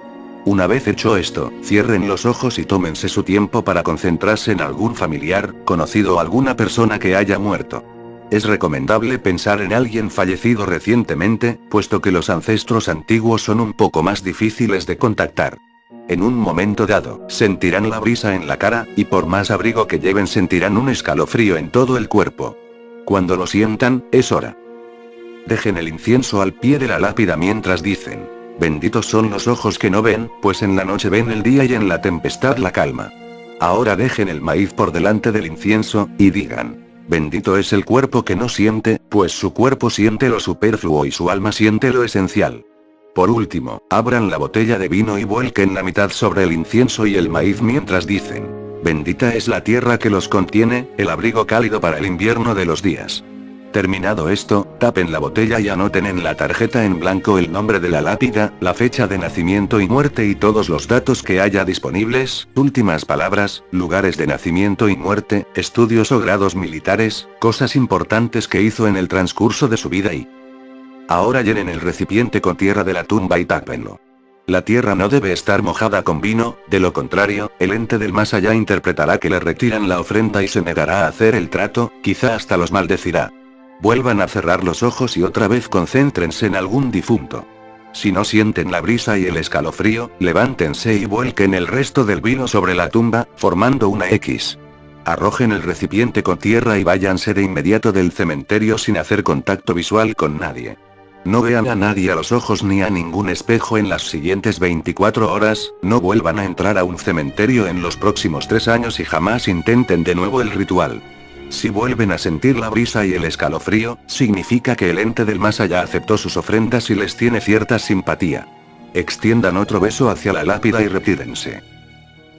Una vez hecho esto, cierren los ojos y tómense su tiempo para concentrarse en algún familiar, conocido o alguna persona que haya muerto. Es recomendable pensar en alguien fallecido recientemente, puesto que los ancestros antiguos son un poco más difíciles de contactar. En un momento dado, sentirán la brisa en la cara, y por más abrigo que lleven sentirán un escalofrío en todo el cuerpo. Cuando lo sientan, es hora. Dejen el incienso al pie de la lápida mientras dicen: benditos son los ojos que no ven, pues en la noche ven el día y en la tempestad la calma. Ahora dejen el maíz por delante del incienso, y digan: bendito es el cuerpo que no siente, pues su cuerpo siente lo superfluo y su alma siente lo esencial. Por último, abran la botella de vino y vuelquen la mitad sobre el incienso y el maíz mientras dicen: bendita es la tierra que los contiene, el abrigo cálido para el invierno de los días. Terminado esto, tapen la botella y anoten en la tarjeta en blanco el nombre de la lápida, la fecha de nacimiento y muerte y todos los datos que haya disponibles, últimas palabras, lugares de nacimiento y muerte, estudios o grados militares, cosas importantes que hizo en el transcurso de su vida y... Ahora llenen el recipiente con tierra de la tumba y tápenlo. La tierra no debe estar mojada con vino, de lo contrario, el ente del más allá interpretará que le retiran la ofrenda y se negará a hacer el trato, quizá hasta los maldecirá. Vuelvan a cerrar los ojos y otra vez concéntrense en algún difunto. Si no sienten la brisa y el escalofrío, levántense y vuelquen el resto del vino sobre la tumba, formando una X. Arrojen el recipiente con tierra y váyanse de inmediato del cementerio sin hacer contacto visual con nadie. No vean a nadie a los ojos ni a ningún espejo en las siguientes 24 horas, no vuelvan a entrar a un cementerio en los próximos 3 años y jamás intenten de nuevo el ritual. Si vuelven a sentir la brisa y el escalofrío, significa que el ente del más allá aceptó sus ofrendas y les tiene cierta simpatía. Extiendan otro beso hacia la lápida y retírense.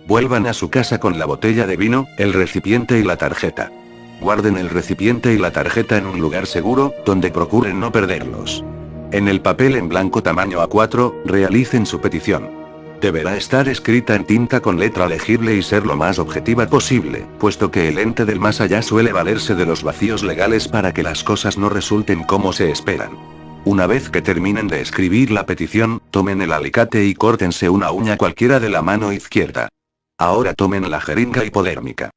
Vuelvan a su casa con la botella de vino, el recipiente y la tarjeta. Guarden el recipiente y la tarjeta en un lugar seguro, donde procuren no perderlos. En el papel en blanco tamaño A4, realicen su petición. Deberá estar escrita en tinta con letra legible y ser lo más objetiva posible, puesto que el ente del más allá suele valerse de los vacíos legales para que las cosas no resulten como se esperan. Una vez que terminen de escribir la petición, tomen el alicate y córtense una uña cualquiera de la mano izquierda. Ahora tomen la jeringa hipodérmica.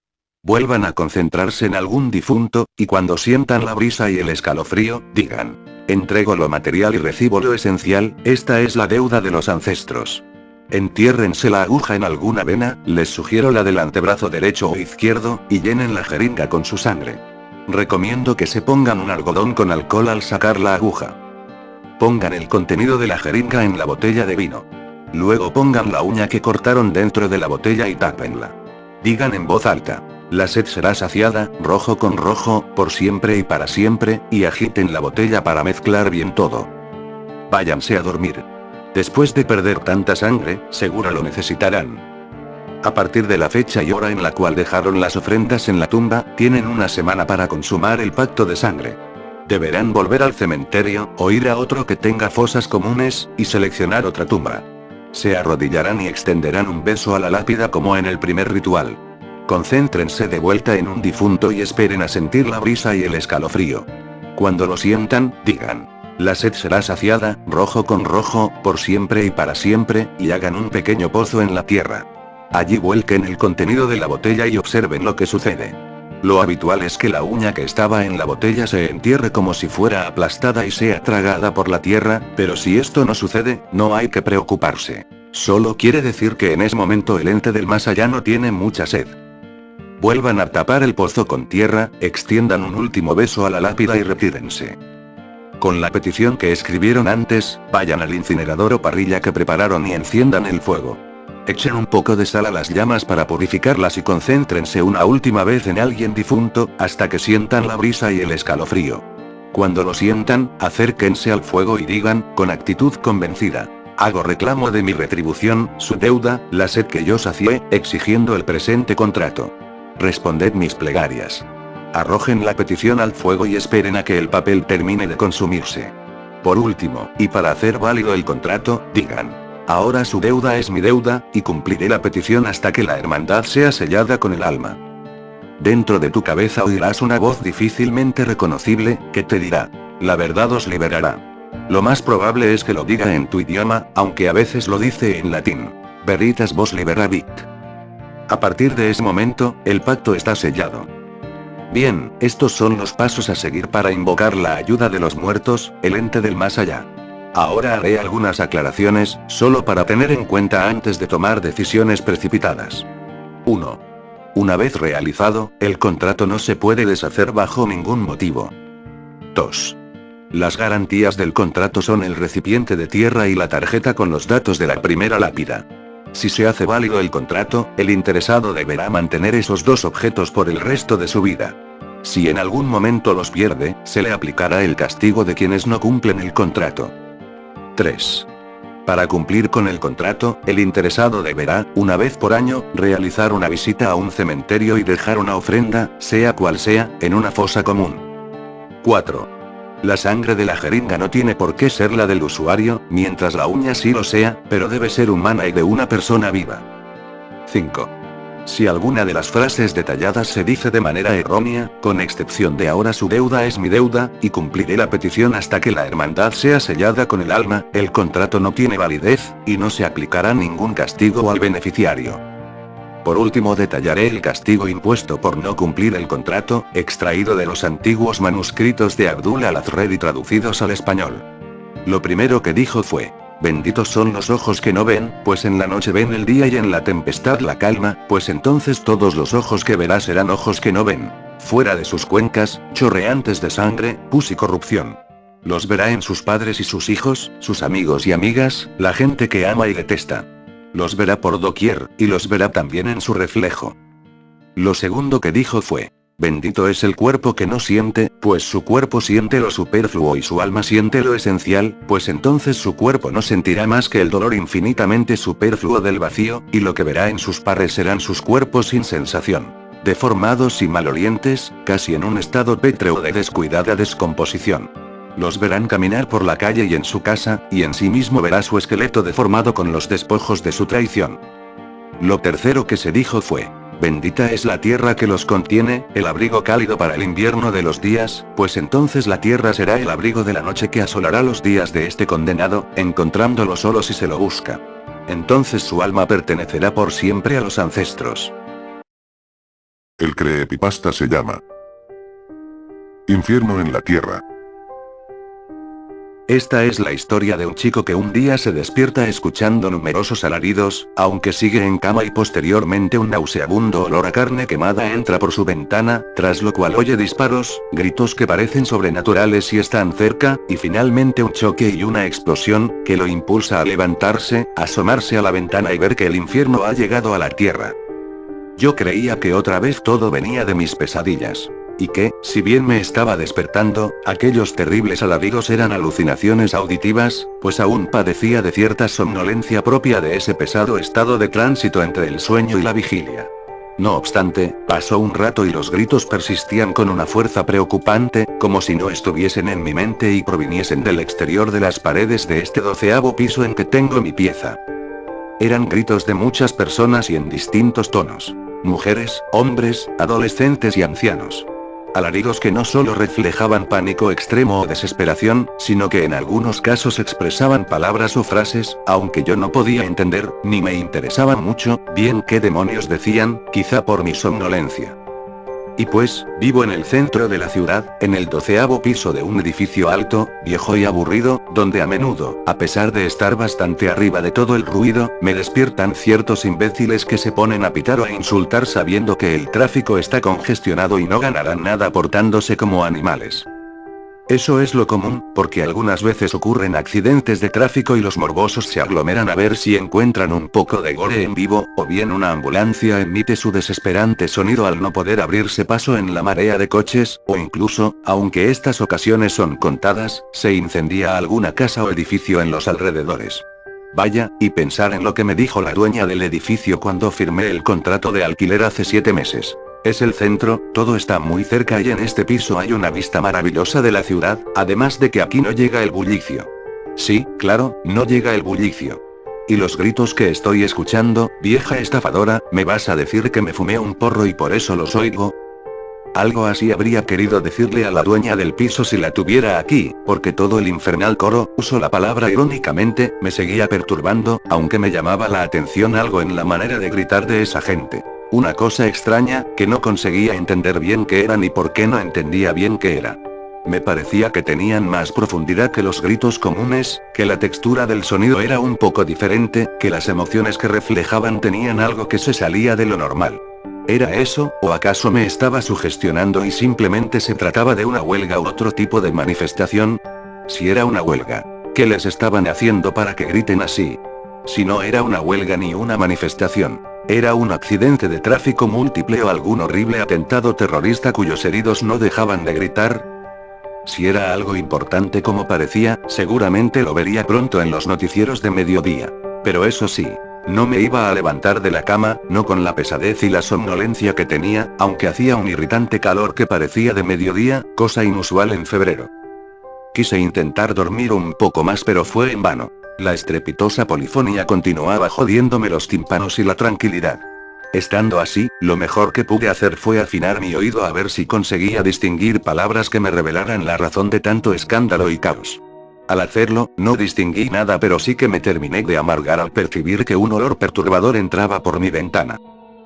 Vuelvan a concentrarse en algún difunto, y cuando sientan la brisa y el escalofrío, digan: entrego lo material y recibo lo esencial, esta es la deuda de los ancestros. Entiérrense la aguja en alguna vena, les sugiero la del antebrazo derecho o izquierdo, y llenen la jeringa con su sangre. Recomiendo que se pongan un algodón con alcohol al sacar la aguja. Pongan el contenido de la jeringa en la botella de vino. Luego pongan la uña que cortaron dentro de la botella y tápenla. Digan en voz alta: la sed será saciada, rojo con rojo, por siempre y para siempre, y agiten la botella para mezclar bien todo. Váyanse a dormir. Después de perder tanta sangre, seguro lo necesitarán. A partir de la fecha y hora en la cual dejaron las ofrendas en la tumba, tienen una semana para consumar el pacto de sangre. Deberán volver al cementerio, o ir a otro que tenga fosas comunes, y seleccionar otra tumba. Se arrodillarán y extenderán un beso a la lápida como en el primer ritual. Concéntrense de vuelta en un difunto y esperen a sentir la brisa y el escalofrío. Cuando lo sientan, digan: la sed será saciada, rojo con rojo, por siempre y para siempre, y hagan un pequeño pozo en la tierra. Allí vuelquen el contenido de la botella y observen lo que sucede. Lo habitual es que la uña que estaba en la botella se entierre como si fuera aplastada y sea tragada por la tierra, pero si esto no sucede, no hay que preocuparse. Solo quiere decir que en ese momento el ente del más allá no tiene mucha sed. Vuelvan a tapar el pozo con tierra, extiendan un último beso a la lápida y retírense. Con la petición que escribieron antes, vayan al incinerador o parrilla que prepararon y enciendan el fuego. Echen un poco de sal a las llamas para purificarlas y concéntrense una última vez en alguien difunto, hasta que sientan la brisa y el escalofrío. Cuando lo sientan, acérquense al fuego y digan, con actitud convencida: hago reclamo de mi retribución, su deuda, la sed que yo sacié, exigiendo el presente contrato. Responded mis plegarias. Arrojen la petición al fuego y esperen a que el papel termine de consumirse. Por último, y para hacer válido el contrato, digan: ahora su deuda es mi deuda, y cumpliré la petición hasta que la hermandad sea sellada con el alma. Dentro de tu cabeza oirás una voz difícilmente reconocible, que te dirá: la verdad os liberará. Lo más probable es que lo diga en tu idioma, aunque a veces lo dice en latín. Veritas vos liberavit. A partir de ese momento, el pacto está sellado. Bien, estos son los pasos a seguir para invocar la ayuda de los muertos, el ente del más allá. Ahora haré algunas aclaraciones, solo para tener en cuenta antes de tomar decisiones precipitadas. 1. Una vez realizado, el contrato no se puede deshacer bajo ningún motivo. 2. Las garantías del contrato son el recipiente de tierra y la tarjeta con los datos de la primera lápida. Si se hace válido el contrato, el interesado deberá mantener esos dos objetos por el resto de su vida. Si en algún momento los pierde, se le aplicará el castigo de quienes no cumplen el contrato. 3. Para cumplir con el contrato, el interesado deberá, una vez por año, realizar una visita a un cementerio y dejar una ofrenda, sea cual sea, en una fosa común. 4. La sangre de la jeringa no tiene por qué ser la del usuario, mientras la uña sí lo sea, pero debe ser humana y de una persona viva. 5. Si alguna de las frases detalladas se dice de manera errónea, con excepción de ahora su deuda es mi deuda, y cumpliré la petición hasta que la hermandad sea sellada con el alma, el contrato no tiene validez, y no se aplicará ningún castigo al beneficiario. Por último detallaré el castigo impuesto por no cumplir el contrato, extraído de los antiguos manuscritos de Abdul al-Azred y traducidos al español. Lo primero que dijo fue: benditos son los ojos que no ven, pues en la noche ven el día y en la tempestad la calma, pues entonces todos los ojos que verá serán ojos que no ven. Fuera de sus cuencas, chorreantes de sangre, pus y corrupción. Los verá en sus padres y sus hijos, sus amigos y amigas, la gente que ama y detesta. Los verá por doquier, y los verá también en su reflejo. Lo segundo que dijo fue: bendito es el cuerpo que no siente, pues su cuerpo siente lo superfluo y su alma siente lo esencial, pues entonces su cuerpo no sentirá más que el dolor infinitamente superfluo del vacío, y lo que verá en sus pares serán sus cuerpos sin sensación, deformados y malolientes, casi en un estado pétreo de descuidada descomposición. Los verán caminar por la calle y en su casa, y en sí mismo verá su esqueleto deformado con los despojos de su traición. Lo tercero que se dijo fue: bendita es la tierra que los contiene, el abrigo cálido para el invierno de los días, pues entonces la tierra será el abrigo de la noche que asolará los días de este condenado, encontrándolo solo si se lo busca. Entonces su alma pertenecerá por siempre a los ancestros. El creepypasta se llama Infierno en la Tierra. Esta es la historia de un chico que un día se despierta escuchando numerosos alaridos, aunque sigue en cama, y posteriormente un nauseabundo olor a carne quemada entra por su ventana, tras lo cual oye disparos, gritos que parecen sobrenaturales y están cerca, y finalmente un choque y una explosión, que lo impulsa a levantarse, asomarse a la ventana y ver que el infierno ha llegado a la tierra. Yo creía que otra vez todo venía de mis pesadillas. Y que, si bien me estaba despertando, aquellos terribles alaridos eran alucinaciones auditivas, pues aún padecía de cierta somnolencia propia de ese pesado estado de tránsito entre el sueño y la vigilia. No obstante, pasó un rato y los gritos persistían con una fuerza preocupante, como si no estuviesen en mi mente y proviniesen del exterior de las paredes de este 12º piso en que tengo mi pieza. Eran gritos de muchas personas y en distintos tonos. Mujeres, hombres, adolescentes y ancianos. Alaridos que no solo reflejaban pánico extremo o desesperación, sino que en algunos casos expresaban palabras o frases, aunque yo no podía entender, ni me interesaban mucho, bien qué demonios decían, quizá por mi somnolencia. Y pues, vivo en el centro de la ciudad, en el 12º piso de un edificio alto, viejo y aburrido, donde a menudo, a pesar de estar bastante arriba de todo el ruido, me despiertan ciertos imbéciles que se ponen a pitar o a insultar sabiendo que el tráfico está congestionado y no ganarán nada portándose como animales. Eso es lo común, porque algunas veces ocurren accidentes de tráfico y los morbosos se aglomeran a ver si encuentran un poco de gore en vivo, o bien una ambulancia emite su desesperante sonido al no poder abrirse paso en la marea de coches, o incluso, aunque estas ocasiones son contadas, se incendia alguna casa o edificio en los alrededores. Vaya, y pensar en lo que me dijo la dueña del edificio cuando firmé el contrato de alquiler hace 7 meses. Es el centro, todo está muy cerca y en este piso hay una vista maravillosa de la ciudad, además de que aquí no llega el bullicio. Sí, claro, no llega el bullicio. Y los gritos que estoy escuchando, vieja estafadora, ¿me vas a decir que me fumé un porro y por eso los oigo? Algo así habría querido decirle a la dueña del piso si la tuviera aquí, porque todo el infernal coro, uso la palabra irónicamente, me seguía perturbando, aunque me llamaba la atención algo en la manera de gritar de esa gente. Una cosa extraña, que no conseguía entender bien qué era ni por qué no entendía bien qué era. Me parecía que tenían más profundidad que los gritos comunes, que la textura del sonido era un poco diferente, que las emociones que reflejaban tenían algo que se salía de lo normal. ¿Era eso, o acaso me estaba sugestionando y simplemente se trataba de una huelga u otro tipo de manifestación? Si era una huelga, ¿qué les estaban haciendo para que griten así? Si no era una huelga ni una manifestación, era un accidente de tráfico múltiple o algún horrible atentado terrorista cuyos heridos no dejaban de gritar. Si era algo importante como parecía, seguramente lo vería pronto en los noticieros de mediodía. Pero eso sí, no me iba a levantar de la cama, no con la pesadez y la somnolencia que tenía, aunque hacía un irritante calor que parecía de mediodía, cosa inusual en febrero. Quise intentar dormir un poco más pero fue en vano. La estrepitosa polifonía continuaba jodiéndome los tímpanos y la tranquilidad. Estando así, lo mejor que pude hacer fue afinar mi oído a ver si conseguía distinguir palabras que me revelaran la razón de tanto escándalo y caos. Al hacerlo, no distinguí nada pero sí que me terminé de amargar al percibir que un olor perturbador entraba por mi ventana.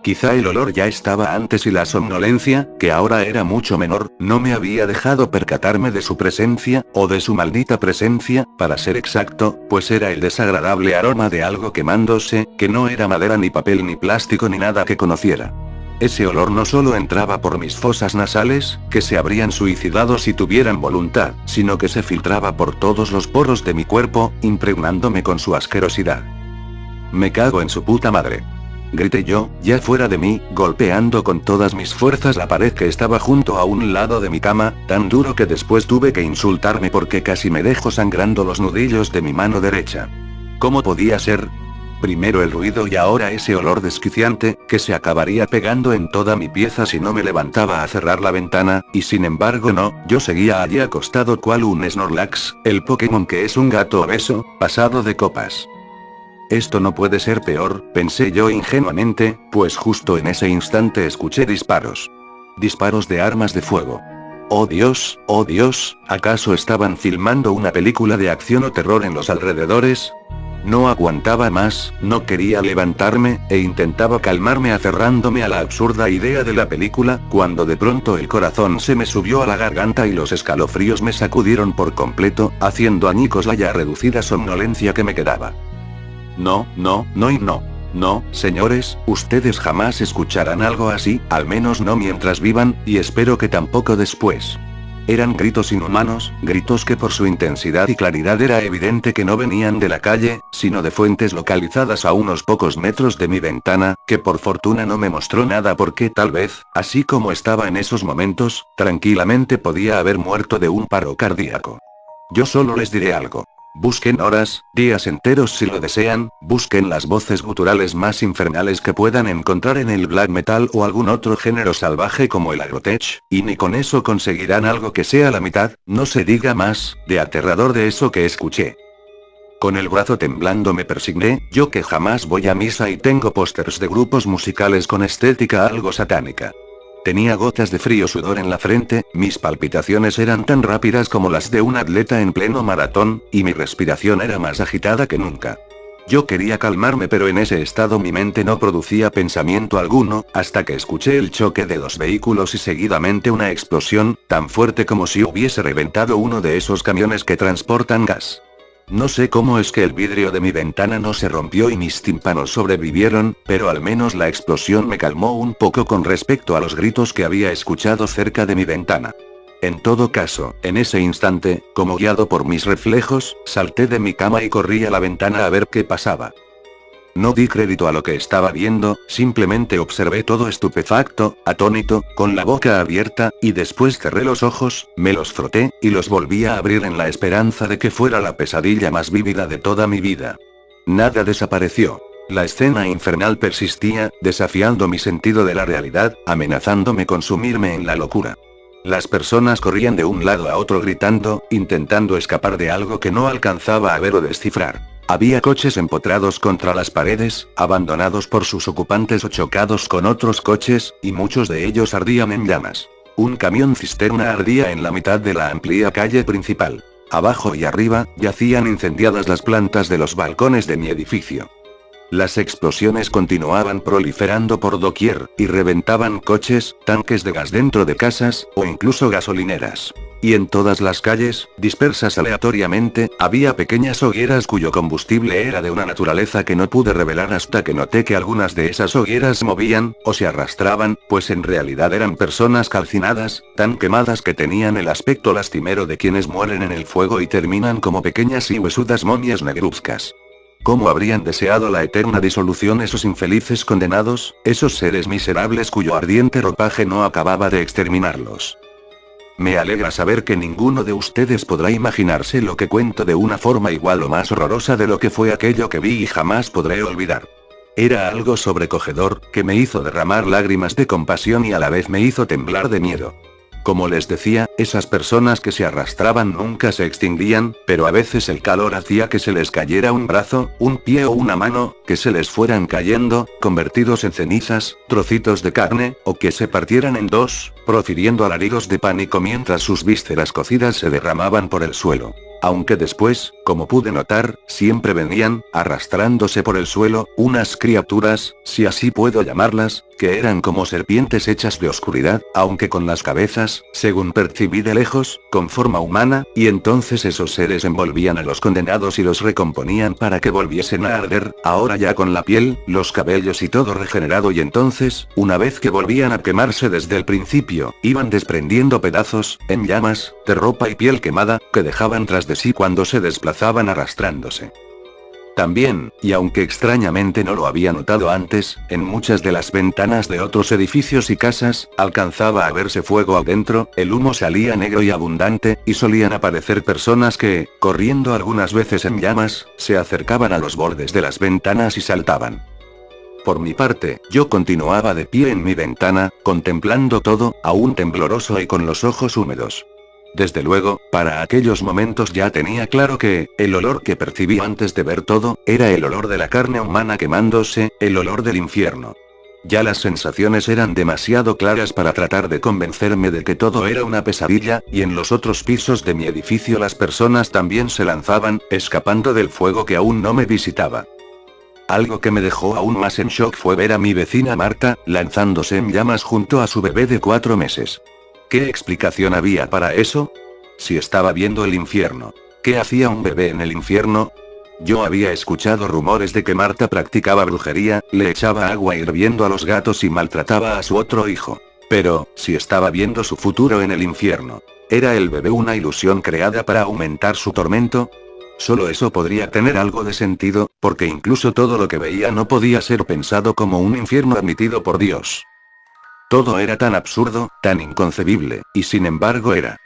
Quizá el olor ya estaba antes y la somnolencia, que ahora era mucho menor, no me había dejado percatarme de su presencia, o de su maldita presencia, para ser exacto, pues era el desagradable aroma de algo quemándose, que no era madera ni papel ni plástico ni nada que conociera. Ese olor no solo entraba por mis fosas nasales, que se habrían suicidado si tuvieran voluntad, sino que se filtraba por todos los poros de mi cuerpo, impregnándome con su asquerosidad. Me cago en su puta madre. Grité yo, ya fuera de mí, golpeando con todas mis fuerzas la pared que estaba junto a un lado de mi cama, tan duro que después tuve que insultarme porque casi me dejó sangrando los nudillos de mi mano derecha. ¿Cómo podía ser? Primero el ruido y ahora ese olor desquiciante, que se acabaría pegando en toda mi pieza si no me levantaba a cerrar la ventana, y sin embargo no, yo seguía allí acostado cual un Snorlax, el Pokémon que es un gato obeso, pasado de copas. Esto no puede ser peor, pensé yo ingenuamente, pues justo en ese instante escuché disparos. Disparos de armas de fuego. Oh Dios, ¿acaso estaban filmando una película de acción o terror en los alrededores? No aguantaba más, no quería levantarme, e intentaba calmarme aferrándome a la absurda idea de la película, cuando de pronto el corazón se me subió a la garganta y los escalofríos me sacudieron por completo, haciendo añicos la ya reducida somnolencia que me quedaba. No, señores, ustedes jamás escucharán algo así, al menos no mientras vivan, y espero que tampoco después. Eran gritos inhumanos, gritos que por su intensidad y claridad era evidente que no venían de la calle, sino de fuentes localizadas a unos pocos metros de mi ventana, que por fortuna no me mostró nada porque tal vez, así como estaba en esos momentos, tranquilamente podía haber muerto de un paro cardíaco. Yo solo les diré algo. Busquen horas, días enteros si lo desean, busquen las voces guturales más infernales que puedan encontrar en el black metal o algún otro género salvaje como el agrotech, y ni con eso conseguirán algo que sea la mitad, no se diga más, de aterrador de eso que escuché. Con el brazo temblando me persigné, yo que jamás voy a misa y tengo pósters de grupos musicales con estética algo satánica. Tenía gotas de frío sudor en la frente, mis palpitaciones eran tan rápidas como las de un atleta en pleno maratón, y mi respiración era más agitada que nunca. Yo quería calmarme pero en ese estado mi mente no producía pensamiento alguno, hasta que escuché el choque de dos vehículos y seguidamente una explosión, tan fuerte como si hubiese reventado uno de esos camiones que transportan gas. No sé cómo es que el vidrio de mi ventana no se rompió y mis tímpanos sobrevivieron, pero al menos la explosión me calmó un poco con respecto a los gritos que había escuchado cerca de mi ventana. En todo caso, en ese instante, como guiado por mis reflejos, salté de mi cama y corrí a la ventana a ver qué pasaba. No di crédito a lo que estaba viendo, simplemente observé todo estupefacto, atónito, con la boca abierta, y después cerré los ojos, me los froté, y los volví a abrir en la esperanza de que fuera la pesadilla más vívida de toda mi vida. Nada desapareció. La escena infernal persistía, desafiando mi sentido de la realidad, amenazándome con sumirme en la locura. Las personas corrían de un lado a otro gritando, intentando escapar de algo que no alcanzaba a ver o descifrar. Había coches empotrados contra las paredes, abandonados por sus ocupantes o chocados con otros coches, y muchos de ellos ardían en llamas. Un camión cisterna ardía en la mitad de la amplia calle principal. Abajo y arriba, yacían incendiadas las plantas de los balcones de mi edificio. Las explosiones continuaban proliferando por doquier, y reventaban coches, tanques de gas dentro de casas, o incluso gasolineras. Y en todas las calles, dispersas aleatoriamente, había pequeñas hogueras cuyo combustible era de una naturaleza que no pude revelar hasta que noté que algunas de esas hogueras se movían, o se arrastraban, pues en realidad eran personas calcinadas, tan quemadas que tenían el aspecto lastimero de quienes mueren en el fuego y terminan como pequeñas y huesudas momias negruzcas. ¿Cómo habrían deseado la eterna disolución esos infelices condenados, esos seres miserables cuyo ardiente ropaje no acababa de exterminarlos? Me alegra saber que ninguno de ustedes podrá imaginarse lo que cuento de una forma igual o más horrorosa de lo que fue aquello que vi y jamás podré olvidar. Era algo sobrecogedor, que me hizo derramar lágrimas de compasión y a la vez me hizo temblar de miedo. Como les decía, esas personas que se arrastraban nunca se extinguían, pero a veces el calor hacía que se les cayera un brazo, un pie o una mano, que se les fueran cayendo, convertidos en cenizas, trocitos de carne, o que se partieran en dos, profiriendo alaridos de pánico mientras sus vísceras cocidas se derramaban por el suelo. Aunque después, como pude notar, siempre venían, arrastrándose por el suelo, unas criaturas, si así puedo llamarlas, que eran como serpientes hechas de oscuridad, aunque con las cabezas, según percibí de lejos, con forma humana, y entonces esos seres envolvían a los condenados y los recomponían para que volviesen a arder, ahora ya con la piel, los cabellos y todo regenerado, y entonces, una vez que volvían a quemarse desde el principio, iban desprendiendo pedazos, en llamas, de ropa y piel quemada, que dejaban tras de sí cuando se desplazaban arrastrándose. También, y aunque extrañamente no lo había notado antes, en muchas de las ventanas de otros edificios y casas, alcanzaba a verse fuego adentro, el humo salía negro y abundante, y solían aparecer personas que, corriendo algunas veces en llamas, se acercaban a los bordes de las ventanas y saltaban. Por mi parte, yo continuaba de pie en mi ventana, contemplando todo, aún tembloroso y con los ojos húmedos. Desde luego, para aquellos momentos ya tenía claro que, el olor que percibí antes de ver todo, era el olor de la carne humana quemándose, el olor del infierno. Ya las sensaciones eran demasiado claras para tratar de convencerme de que todo era una pesadilla, y en los otros pisos de mi edificio las personas también se lanzaban, escapando del fuego que aún no me visitaba. Algo que me dejó aún más en shock fue ver a mi vecina Marta, lanzándose en llamas junto a su bebé de 4 meses. ¿Qué explicación había para eso? Si estaba viendo el infierno, ¿qué hacía un bebé en el infierno? Yo había escuchado rumores de que Marta practicaba brujería, le echaba agua hirviendo a los gatos y maltrataba a su otro hijo. Pero, si estaba viendo su futuro en el infierno, ¿era el bebé una ilusión creada para aumentar su tormento? Solo eso podría tener algo de sentido, porque incluso todo lo que veía no podía ser pensado como un infierno admitido por Dios. Todo era tan absurdo, tan inconcebible, y sin embargo era.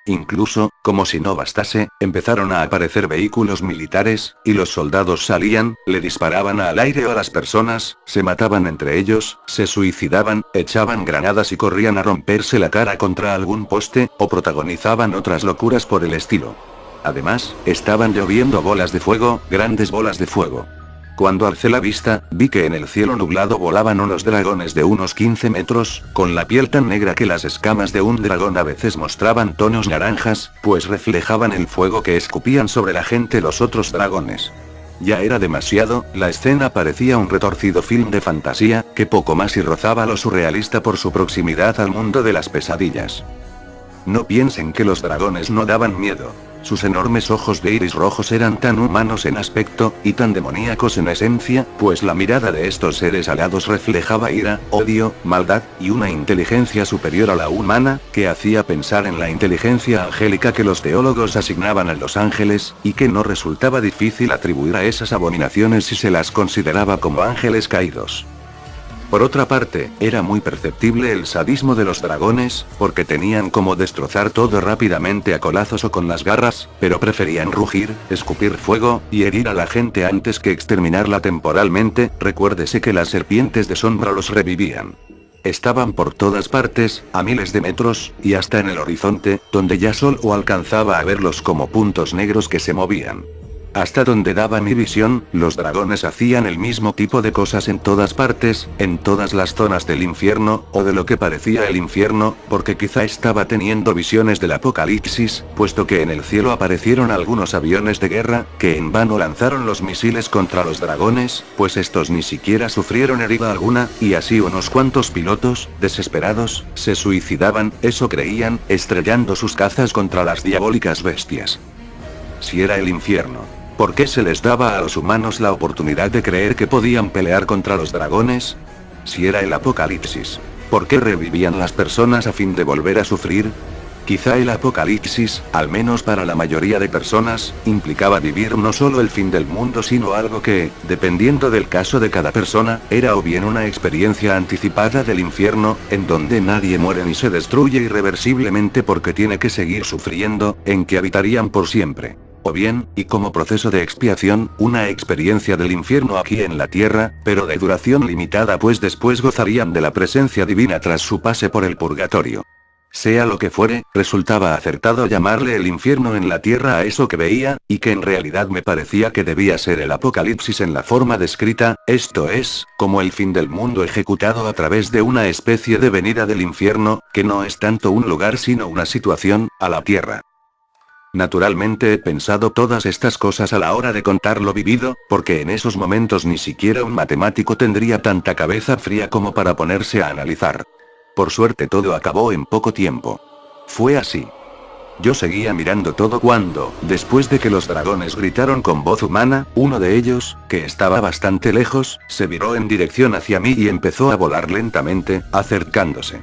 Incluso, como si no bastase, empezaron a aparecer vehículos militares, y los soldados salían, le disparaban al aire a las personas, se mataban entre ellos, se suicidaban, echaban granadas y corrían a romperse la cara contra algún poste, o protagonizaban otras locuras por el estilo. Además, estaban lloviendo bolas de fuego, grandes bolas de fuego. Cuando alcé la vista, vi que en el cielo nublado volaban unos dragones de unos 15 metros, con la piel tan negra que las escamas de un dragón a veces mostraban tonos naranjas, pues reflejaban el fuego que escupían sobre la gente los otros dragones. Ya era demasiado, la escena parecía un retorcido film de fantasía, que poco más y rozaba lo surrealista por su proximidad al mundo de las pesadillas. No piensen que los dragones no daban miedo. Sus enormes ojos de iris rojos eran tan humanos en aspecto, y tan demoníacos en esencia, pues la mirada de estos seres alados reflejaba ira, odio, maldad, y una inteligencia superior a la humana, que hacía pensar en la inteligencia angélica que los teólogos asignaban a los ángeles, y que no resultaba difícil atribuir a esas abominaciones si se las consideraba como ángeles caídos. Por otra parte, era muy perceptible el sadismo de los dragones, porque tenían como destrozar todo rápidamente a colazos o con las garras, pero preferían rugir, escupir fuego, y herir a la gente antes que exterminarla temporalmente. Recuérdese que las serpientes de sombra los revivían. Estaban por todas partes, a miles de metros, y hasta en el horizonte, donde ya solo alcanzaba a verlos como puntos negros que se movían. Hasta donde daba mi visión, los dragones hacían el mismo tipo de cosas en todas partes, en todas las zonas del infierno, o de lo que parecía el infierno, porque quizá estaba teniendo visiones del apocalipsis, puesto que en el cielo aparecieron algunos aviones de guerra, que en vano lanzaron los misiles contra los dragones, pues estos ni siquiera sufrieron herida alguna, y así unos cuantos pilotos, desesperados, se suicidaban, eso creían, estrellando sus cazas contra las diabólicas bestias. Si era el infierno, ¿por qué se les daba a los humanos la oportunidad de creer que podían pelear contra los dragones? Si era el apocalipsis, ¿por qué revivían las personas a fin de volver a sufrir? Quizá el apocalipsis, al menos para la mayoría de personas, implicaba vivir no solo el fin del mundo sino algo que, dependiendo del caso de cada persona, era o bien una experiencia anticipada del infierno, en donde nadie muere ni se destruye irreversiblemente porque tiene que seguir sufriendo, en que habitarían por siempre. O bien, y como proceso de expiación, una experiencia del infierno aquí en la tierra, pero de duración limitada pues después gozarían de la presencia divina tras su pase por el purgatorio. Sea lo que fuere, resultaba acertado llamarle el infierno en la tierra a eso que veía, y que en realidad me parecía que debía ser el apocalipsis en la forma descrita, esto es, como el fin del mundo ejecutado a través de una especie de venida del infierno, que no es tanto un lugar sino una situación, a la tierra. Naturalmente he pensado todas estas cosas a la hora de contar lo vivido, porque en esos momentos ni siquiera un matemático tendría tanta cabeza fría como para ponerse a analizar. Por suerte todo acabó en poco tiempo. Fue así. Yo seguía mirando todo cuando, después de que los dragones gritaron con voz humana, uno de ellos, que estaba bastante lejos, se viró en dirección hacia mí y empezó a volar lentamente, acercándose.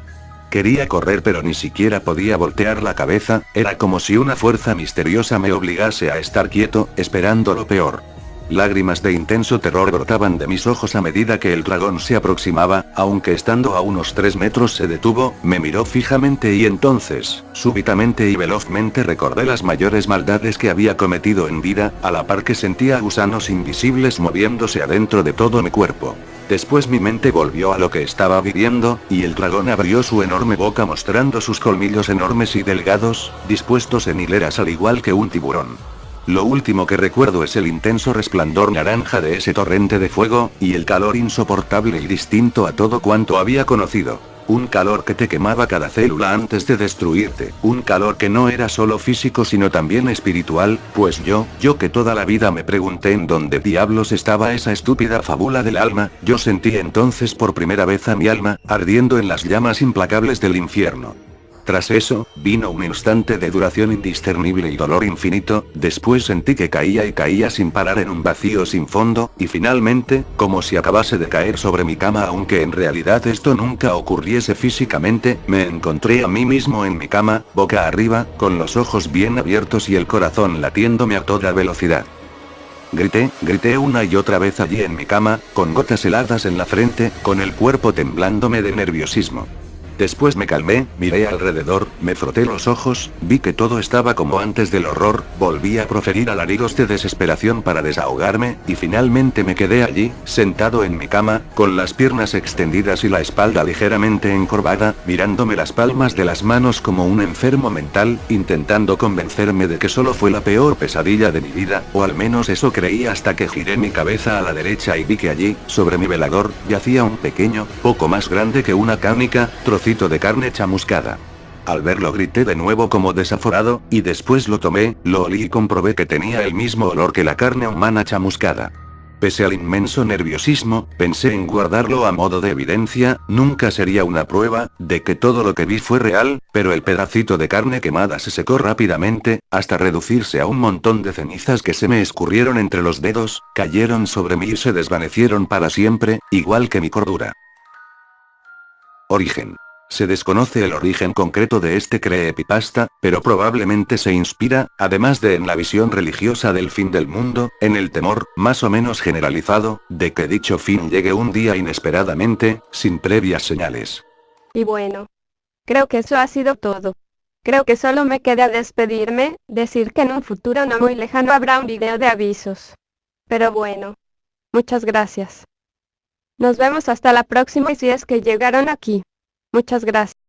Quería correr pero ni siquiera podía voltear la cabeza, era como si una fuerza misteriosa me obligase a estar quieto, esperando lo peor. Lágrimas de intenso terror brotaban de mis ojos a medida que el dragón se aproximaba, aunque estando a unos 3 metros se detuvo, me miró fijamente y entonces, súbitamente y velozmente recordé las mayores maldades que había cometido en vida, a la par que sentía gusanos invisibles moviéndose adentro de todo mi cuerpo. Después mi mente volvió a lo que estaba viviendo, y el dragón abrió su enorme boca mostrando sus colmillos enormes y delgados, dispuestos en hileras al igual que un tiburón. Lo último que recuerdo es el intenso resplandor naranja de ese torrente de fuego, y el calor insoportable y distinto a todo cuanto había conocido. Un calor que te quemaba cada célula antes de destruirte, un calor que no era solo físico sino también espiritual, pues yo que toda la vida me pregunté en dónde diablos estaba esa estúpida fábula del alma, yo sentí entonces por primera vez a mi alma, ardiendo en las llamas implacables del infierno. Tras eso, vino un instante de duración indiscernible y dolor infinito, después sentí que caía y caía sin parar en un vacío sin fondo, y finalmente, como si acabase de caer sobre mi cama aunque en realidad esto nunca ocurriese físicamente, me encontré a mí mismo en mi cama, boca arriba, con los ojos bien abiertos y el corazón latiéndome a toda velocidad. Grité una y otra vez allí en mi cama, con gotas heladas en la frente, con el cuerpo temblándome de nerviosismo. Después me calmé, miré alrededor, me froté los ojos, vi que todo estaba como antes del horror, volví a proferir alaridos de desesperación para desahogarme, y finalmente me quedé allí, sentado en mi cama, con las piernas extendidas y la espalda ligeramente encorvada, mirándome las palmas de las manos como un enfermo mental, intentando convencerme de que solo fue la peor pesadilla de mi vida, o al menos eso creí hasta que giré mi cabeza a la derecha y vi que allí, sobre mi velador, yacía un pequeño, poco más grande que una canica, trocito de carne chamuscada. Al verlo grité de nuevo como desaforado, y después lo tomé, lo olí y comprobé que tenía el mismo olor que la carne humana chamuscada. Pese al inmenso nerviosismo, pensé en guardarlo a modo de evidencia, nunca sería una prueba, de que todo lo que vi fue real, pero el pedacito de carne quemada se secó rápidamente, hasta reducirse a un montón de cenizas que se me escurrieron entre los dedos, cayeron sobre mí y se desvanecieron para siempre, igual que mi cordura. Origen. Se desconoce el origen concreto de este creepypasta, pero probablemente se inspira, además de en la visión religiosa del fin del mundo, en el temor, más o menos generalizado, de que dicho fin llegue un día inesperadamente, sin previas señales. Y bueno, creo que eso ha sido todo. Creo que solo me queda despedirme, decir que en un futuro no muy lejano habrá un video de avisos. Pero bueno, muchas gracias. Nos vemos hasta la próxima y si es que llegaron aquí. Muchas gracias.